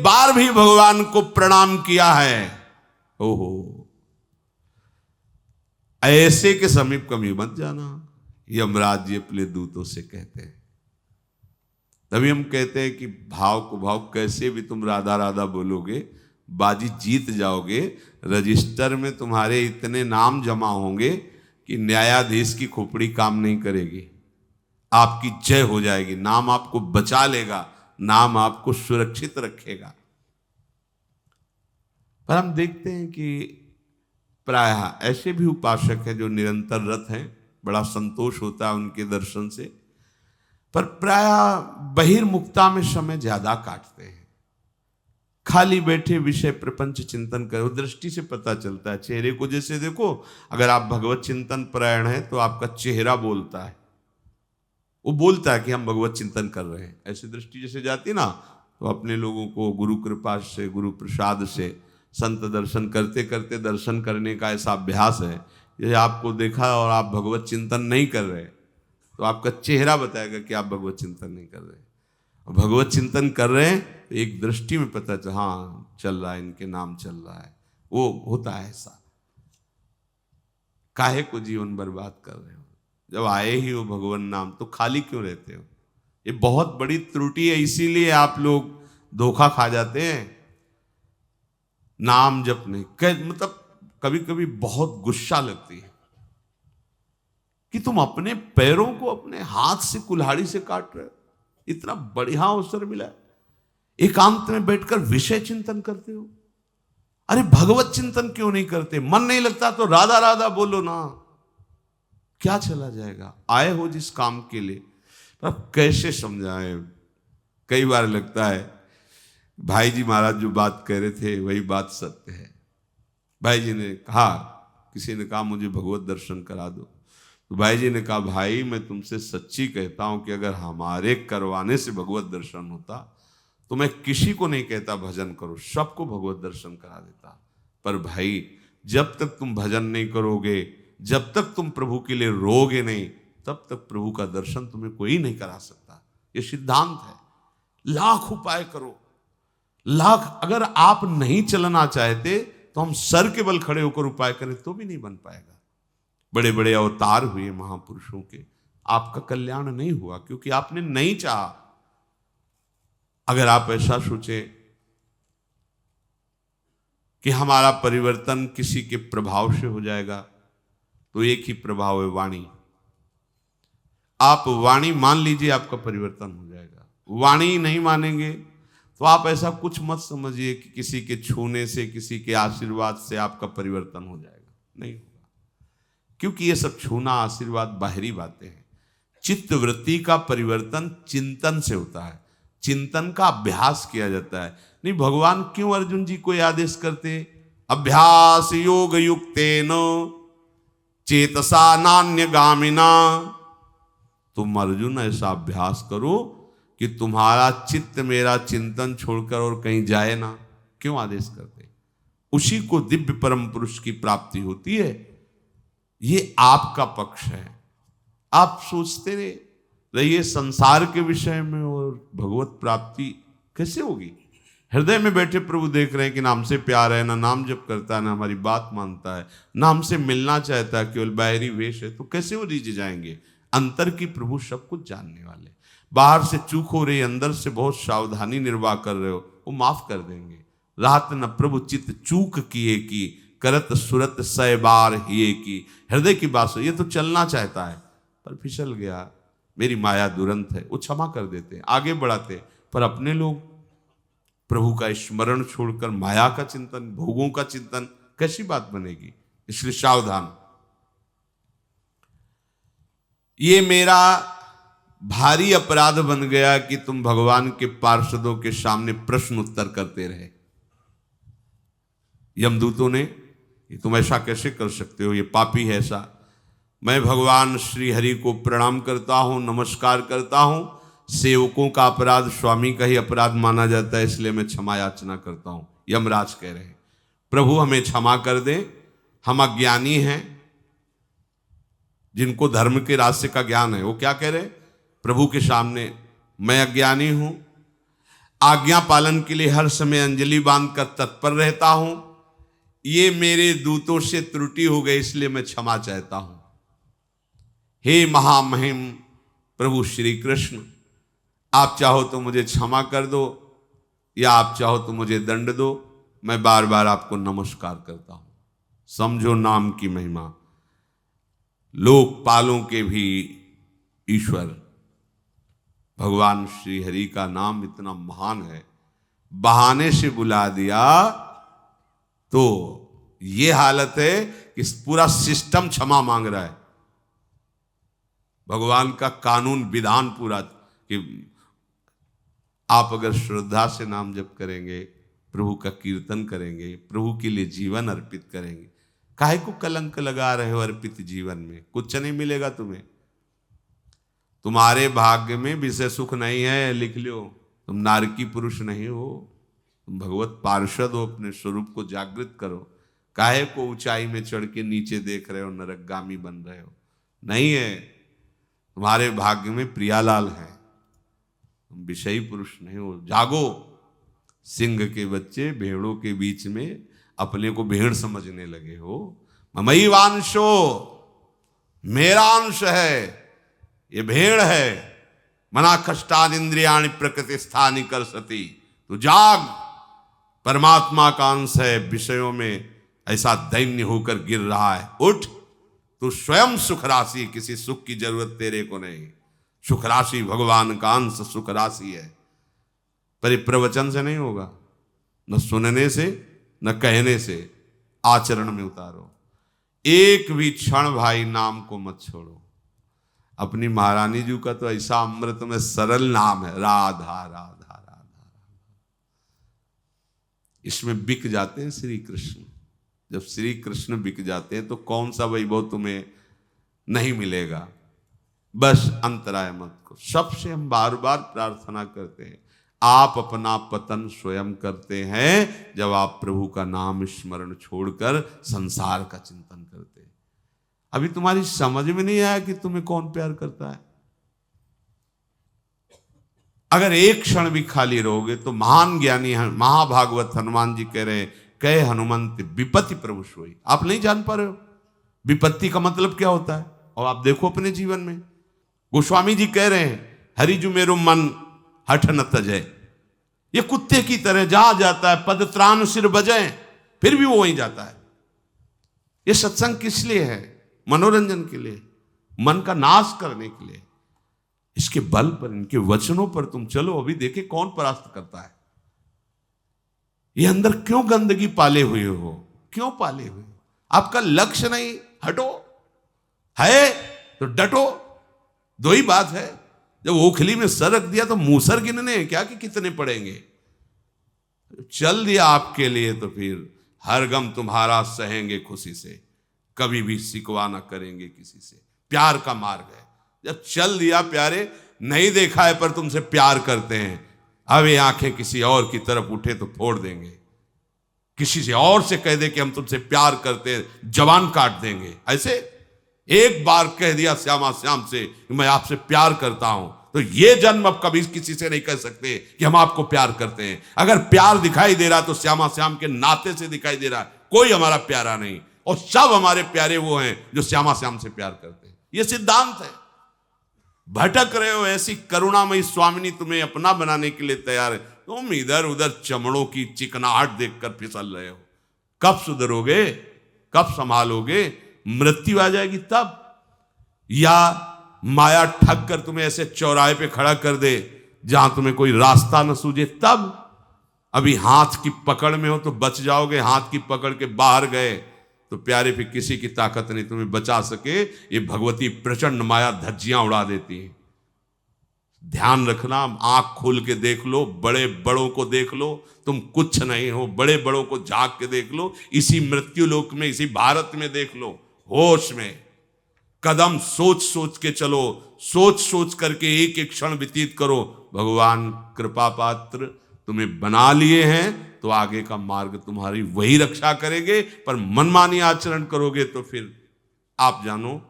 बार भी भगवान को प्रणाम किया है, ओहो, ऐसे के समीप कभी मत जाना, यमराज जी अपने दूतों से कहते हैं। तभी हम कहते हैं कि भाव को भाव, कैसे भी तुम राधा राधा बोलोगे, बाजी जीत जाओगे, रजिस्टर में तुम्हारे इतने नाम जमा होंगे कि न्यायाधीश की खोपड़ी काम नहीं करेगी, आपकी जय हो जाएगी, नाम आपको बचा लेगा, नाम आपको सुरक्षित रखेगा। पर हम देखते हैं कि प्रायः ऐसे भी उपासक हैं जो निरंतर रत हैं, बड़ा संतोष होता है उनके दर्शन से, पर प्रायः बहिर्मुखता में समय ज्यादा काटते हैं। खाली बैठे विषय प्रपंच चिंतन करो, दृष्टि से पता चलता है। चेहरे को जैसे देखो, अगर आप भगवत चिंतन परायण है तो आपका चेहरा बोलता है, वो बोलता है कि हम भगवत चिंतन कर रहे हैं। ऐसी दृष्टि जैसे जाती ना, तो अपने लोगों को गुरु कृपा से, गुरु प्रसाद से, संत दर्शन करते करते दर्शन करने का ऐसा अभ्यास है। जैसे आपको देखा और आप भगवत चिंतन नहीं कर रहे, तो आपका चेहरा बताएगा कि आप भगवत चिंतन नहीं कर रहे। और भगवत चिंतन कर रहे हैं तो एक दृष्टि में पता चल, हाँ चल रहा है, इनके नाम चल रहा है, वो होता है ऐसा। काहे को जीवन बर्बाद कर रहे हो, जब आए ही हो भगवान नाम, तो खाली क्यों रहते हो? ये बहुत बड़ी त्रुटि है, इसीलिए आप लोग धोखा खा जाते हैं। नाम जप नहीं, मतलब कभी कभी बहुत गुस्सा लगती है कि तुम अपने पैरों को अपने हाथ से कुल्हाड़ी से काट रहे हो। इतना बढ़िया अवसर मिला है, एकांत में बैठकर विषय चिंतन करते हो। अरे भगवत चिंतन क्यों नहीं करते? मन नहीं लगता तो राधा राधा बोलो ना, क्या चला जाएगा? आए हो जिस काम के लिए, अब कैसे समझाएं? कई बार लगता है भाई जी महाराज जो बात कह रहे थे वही बात सत्य है। भाई जी ने कहा, किसी ने कहा मुझे भगवत दर्शन करा दो, तो भाई जी ने कहा भाई मैं तुमसे सच्ची कहता हूं कि अगर हमारे करवाने से भगवत दर्शन होता तो मैं किसी को नहीं कहता भजन करो, सबको भगवत दर्शन करा देता। पर भाई जब तक तुम भजन नहीं करोगे, जब तक तुम प्रभु के लिए रोगे नहीं, तब तक प्रभु का दर्शन तुम्हें कोई नहीं करा सकता। ये सिद्धांत है। लाख उपाय करो, लाख, अगर आप नहीं चलना चाहते तो हम सर के बल खड़े होकर उपाय करें तो भी नहीं बन पाएगा। बड़े बड़े अवतार हुए महापुरुषों के, आपका कल्याण नहीं हुआ क्योंकि आपने नहीं चाहा। अगर आप ऐसा सोचे कि हमारा परिवर्तन किसी के प्रभाव से हो जाएगा, तो एक ही प्रभाव है, वाणी। आप वाणी मान लीजिए, आपका परिवर्तन हो जाएगा। वाणी नहीं मानेंगे तो आप ऐसा कुछ मत समझिए कि किसी के छूने से, किसी के आशीर्वाद से आपका परिवर्तन हो जाएगा, नहीं होगा। क्योंकि ये सब छूना, आशीर्वाद बाहरी बातें हैं। चित्त वृत्ति का परिवर्तन चिंतन से होता है, चिंतन का अभ्यास किया जाता है। नहीं, भगवान क्यों अर्जुन जी को आदेश करते? अभ्यास योग युक्तेन चेतसा नान्यगामिना। तुम अर्जुन ऐसा अभ्यास करो कि तुम्हारा चित्त मेरा चिंतन छोड़कर और कहीं जाए ना। क्यों आदेश करते? उसी को दिव्य परम पुरुष की प्राप्ति होती है। ये आपका पक्ष है। आप सोचते रहिए संसार के विषय में और भगवत प्राप्ति कैसे होगी? हृदय में बैठे प्रभु देख रहे हैं कि ना हमसे प्यार है, ना नाम जप करता है, ना हमारी बात मानता है, ना हमसे मिलना चाहता है, केवल बाहरी वेश है, तो कैसे वो रीझ जाएंगे? अंतर की प्रभु सब कुछ जानने वाले। बाहर से चूक हो रही, अंदर से बहुत सावधानी निर्वाह कर रहे हो, वो माफ कर देंगे। रात न प्रभु चित्त चूक किए की, करत सुरत सै बार हिए की। हृदय की बात हो, ये तो चलना चाहता है पर फिसल गया, मेरी माया दुरंत है, वो क्षमा कर देते, आगे बढ़ाते। पर अपने लोग प्रभु का स्मरण छोड़कर माया का चिंतन, भोगों का चिंतन, कैसी बात बनेगी? इसलिए सावधान। ये मेरा भारी अपराध बन गया कि तुम भगवान के पार्षदों के सामने प्रश्न उत्तर करते रहे। यमदूतों ने, ये तुम ऐसा कैसे कर सकते हो, ये पापी है ऐसा। मैं भगवान श्री हरि को प्रणाम करता हूं, नमस्कार करता हूं। सेवकों का अपराध स्वामी का ही अपराध माना जाता है, इसलिए मैं क्षमा याचना करता हूं। यमराज कह रहे हैं प्रभु हमें क्षमा कर दें, हम अज्ञानी हैं। जिनको धर्म के रास्ते का ज्ञान है वो क्या कह रहे हैं प्रभु के सामने, मैं अज्ञानी हूं, आज्ञा पालन के लिए हर समय अंजलि बांधकर तत्पर रहता हूं। ये मेरे दूतों से त्रुटि हो गई, इसलिए मैं क्षमा चाहता हूं। हे महामहिम प्रभु श्री कृष्ण, आप चाहो तो मुझे क्षमा कर दो या आप चाहो तो मुझे दंड दो, मैं बार बार आपको नमस्कार करता हूं। समझो नाम की महिमा, लोकपालों के भी ईश्वर भगवान श्री हरि का नाम इतना महान है। बहाने से बुला दिया तो ये हालत है कि पूरा सिस्टम क्षमा मांग रहा है। भगवान का कानून विधान पूरा कि आप अगर श्रद्धा से नाम जप करेंगे, प्रभु का कीर्तन करेंगे, प्रभु के लिए जीवन अर्पित करेंगे, काहे को कलंक लगा रहे हो अर्पित जीवन में, कुछ नहीं मिलेगा तुम्हें। तुम्हारे भाग्य में विषय सुख नहीं है, लिख लो। तुम नारकी पुरुष नहीं हो, तुम भगवत पार्षद हो, अपने स्वरूप को जागृत करो। काहे को ऊंचाई में चढ़ के नीचे देख रहे हो, नरकगामी बन रहे हो, नहीं है। तुम्हारे भाग्य में प्रियालाल है, तुम विषयी पुरुष नहीं हो। जागो। सिंह के बच्चे भेड़ों के बीच में अपने को भेड़ समझने लगे हो। ममई वांशो, मेरा अंश है, ये भेड़ है। मना कष्टान इंद्रियाणि प्रकृति स्थानी कर सती। तो जाग, परमात्मा का अंश है, विषयों में ऐसा दैन्य होकर गिर रहा है। उठ, तू स्वयं सुख राशि, किसी सुख की जरूरत तेरे को नहीं। सुख राशि भगवान का अंश सुख राशि है। पर प्रवचन से नहीं होगा, न सुनने से न कहने से, आचरण में उतारो। एक भी क्षण भाई नाम को मत छोड़ो। अपनी महारानी जी का तो ऐसा अमृत में सरल नाम है, राधा राधा राधा। इसमें बिक जाते हैं श्री कृष्ण। जब श्री कृष्ण बिक जाते हैं तो कौन सा वैभव तुम्हें नहीं मिलेगा। बस अंतराय मत को। सबसे हम बार बार प्रार्थना करते हैं, आप अपना पतन स्वयं करते हैं जब आप प्रभु का नाम स्मरण छोड़कर संसार का चिंतन करते हैं। अभी तुम्हारी समझ में नहीं आया कि तुम्हें कौन प्यार करता है। अगर एक क्षण भी खाली रहोगे तो महान ज्ञानी महाभागवत हनुमान जी कह रहे हैं, कहे हनुमंत विपत्ति प्रभु सोई। आप नहीं जान पा रहे हो विपत्ति का मतलब क्या होता है, और आप देखो अपने जीवन में। गोस्वामी जी कह रहे हैं, हरिजु मेरो मन हठ न तजय। ये कुत्ते की तरह जहां जाता है पद त्राण सिर बजाए, फिर भी वो वहीं जाता है। ये सत्संग किस लिए है? मनोरंजन के लिए, मन का नाश करने के लिए। इसके बल पर, इनके वचनों पर तुम चलो, अभी देखे कौन परास्त करता है। ये अंदर क्यों गंदगी पाले हुए हो, क्यों पाले हुए हो? आपका लक्ष्य नहीं, हटो। है तो डटो। दो ही बात है, जब ओखली में सर रख दिया तो मूसर गिनने हैं क्या कि कितने पड़ेंगे। चल दिया आपके लिए तो फिर हर गम तुम्हारा सहेंगे खुशी से, कभी भी शिकवा ना करेंगे किसी से। प्यार का मार्ग है। जब चल दिया प्यारे, नहीं देखा है पर तुमसे प्यार करते हैं, अब ये आंखें किसी और की तरफ उठे तो फोड़ देंगे। किसी से और से कह दे कि हम तुमसे प्यार करते हैं, जवान काट देंगे। ऐसे एक बार कह दिया श्यामा श्याम से कि मैं आपसे प्यार करता हूं, तो ये जन्म अब कभी किसी से नहीं कह सकते कि हम आपको प्यार करते हैं। अगर प्यार दिखाई दे रहा तो श्यामा श्याम के नाते से दिखाई दे रहा, कोई हमारा प्यारा नहीं। और सब हमारे प्यारे वो हैं जो श्यामा श्याम से प्यार करते हैं। ये सिद्धांत है। भटक रहे हो, ऐसी करुणामयी स्वामिनी तुम्हें अपना बनाने के लिए तैयार है, तुम इधर उधर चमड़ों की चिकनाहट देखकर फिसल रहे हो। कब सुधरोगे, कब संभालोगे? मृत्यु आ जाएगी तब, या माया ठग कर तुम्हें ऐसे चौराहे पे खड़ा कर दे जहां तुम्हें कोई रास्ता न सूझे तब। अभी हाथ की पकड़ में हो तो बच जाओगे, हाथ की पकड़ के बाहर गए तो प्यारे फिर किसी की ताकत नहीं तुम्हें बचा सके। ये भगवती प्रचंड माया धज्जियां उड़ा देती है। ध्यान रखना, आंख खोल के देख लो, बड़े बड़ों को देख लो, तुम कुछ नहीं हो। बड़े बड़ों को झांक के देख लो, इसी मृत्यु लोक में, इसी भारत में देख लो, होश में कदम सोच सोच के चलो, सोच सोच करके एक एक क्षण व्यतीत करो। भगवान कृपा पात्र तुम्हें बना लिए हैं तो आगे का मार्ग तुम्हारी वही रक्षा करेंगे। पर मनमानी आचरण करोगे तो फिर आप जानो,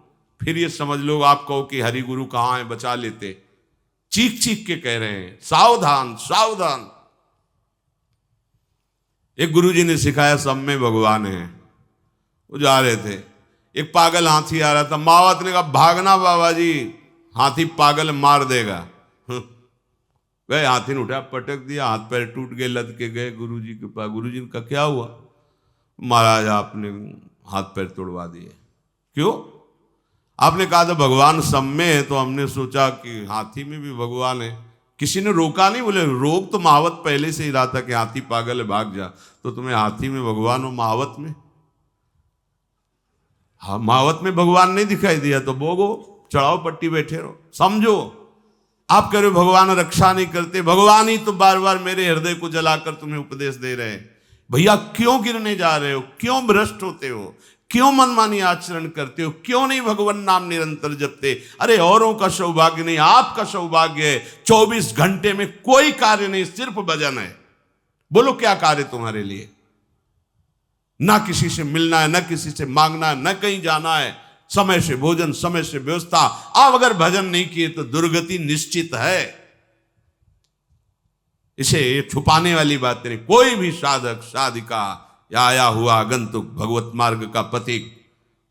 फिर ये समझ लो आप कहो कि हरि गुरु कहाँ है, बचा लेते। चीख चीख के कह रहे हैं सावधान सावधान। एक गुरुजी ने सिखाया सब में भगवान है। वो जा रहे थे, एक पागल हाथी आ रहा था। मावत ने कहा भागना बाबा जी, हाथी पागल मार देगा। गए, हाथी ने उठा पटक दिया, हाथ पैर टूट गए, लद के गए गुरुजी के पास। गुरुजी ने कहा क्या हुआ? महाराज आपने हाथ पैर तोड़वा दिए। क्यों? आपने कहा था भगवान सब में है, तो हमने सोचा कि हाथी में भी भगवान है। किसी ने रोका नहीं, बोले रोक तो महावत पहले से ही रहा था कि हाथी पागल है भाग जा। तो तुम्हें हाथी में भगवान हो, महावत में? हाँ, महावत में भगवान नहीं दिखाई दिया तो भोगो, चढ़ाओ पट्टी, बैठे रहो। समझो आप कह रहे हो भगवान रक्षा नहीं करते, भगवान ही तो बार बार मेरे हृदय को जलाकर तुम्हें उपदेश दे रहे हैं। भैया क्यों गिरने जा रहे हो? क्यों भ्रष्ट होते हो? क्यों मनमानी आचरण करते हो? क्यों नहीं भगवान नाम निरंतर जपते? अरे औरों का सौभाग्य नहीं, आपका सौभाग्य है। 24 घंटे में कोई कार्य नहीं, सिर्फ भजन है। बोलो क्या कार्य तुम्हारे लिए? ना किसी से मिलना है, ना किसी से मांगना है, ना कहीं जाना है। समय से भोजन, समय से व्यवस्था। आप अगर भजन नहीं किए तो दुर्गति निश्चित है। इसे छुपाने वाली बात नहीं। कोई भी साधक साधिका या आया हुआ आगंतुक भगवत मार्ग का पथिक,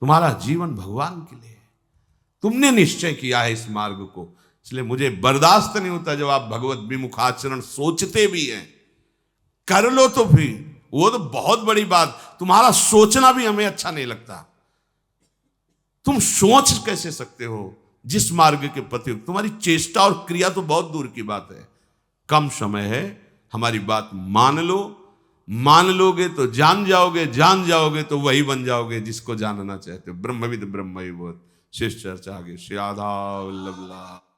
तुम्हारा जीवन भगवान के लिए है। तुमने निश्चय किया है इस मार्ग को, इसलिए मुझे बर्दाश्त नहीं होता जब आप भगवत विमुख आचरण सोचते भी हैं। कर लो तो फिर वो तो बहुत बड़ी बात। तुम्हारा सोचना भी हमें अच्छा नहीं लगता। तुम सोच कैसे सकते हो जिस मार्ग के पति? तुम्हारी चेष्टा और क्रिया तो बहुत दूर की बात है। कम समय है, हमारी बात मान लो। मान लोगे तो जान जाओगे, जान जाओगे तो वही बन जाओगे जिसको जानना चाहते हो। ब्रह्मविद ब्रह्म ही बोध। शेष चर्चा आगे। श्री राधा वल्लभ।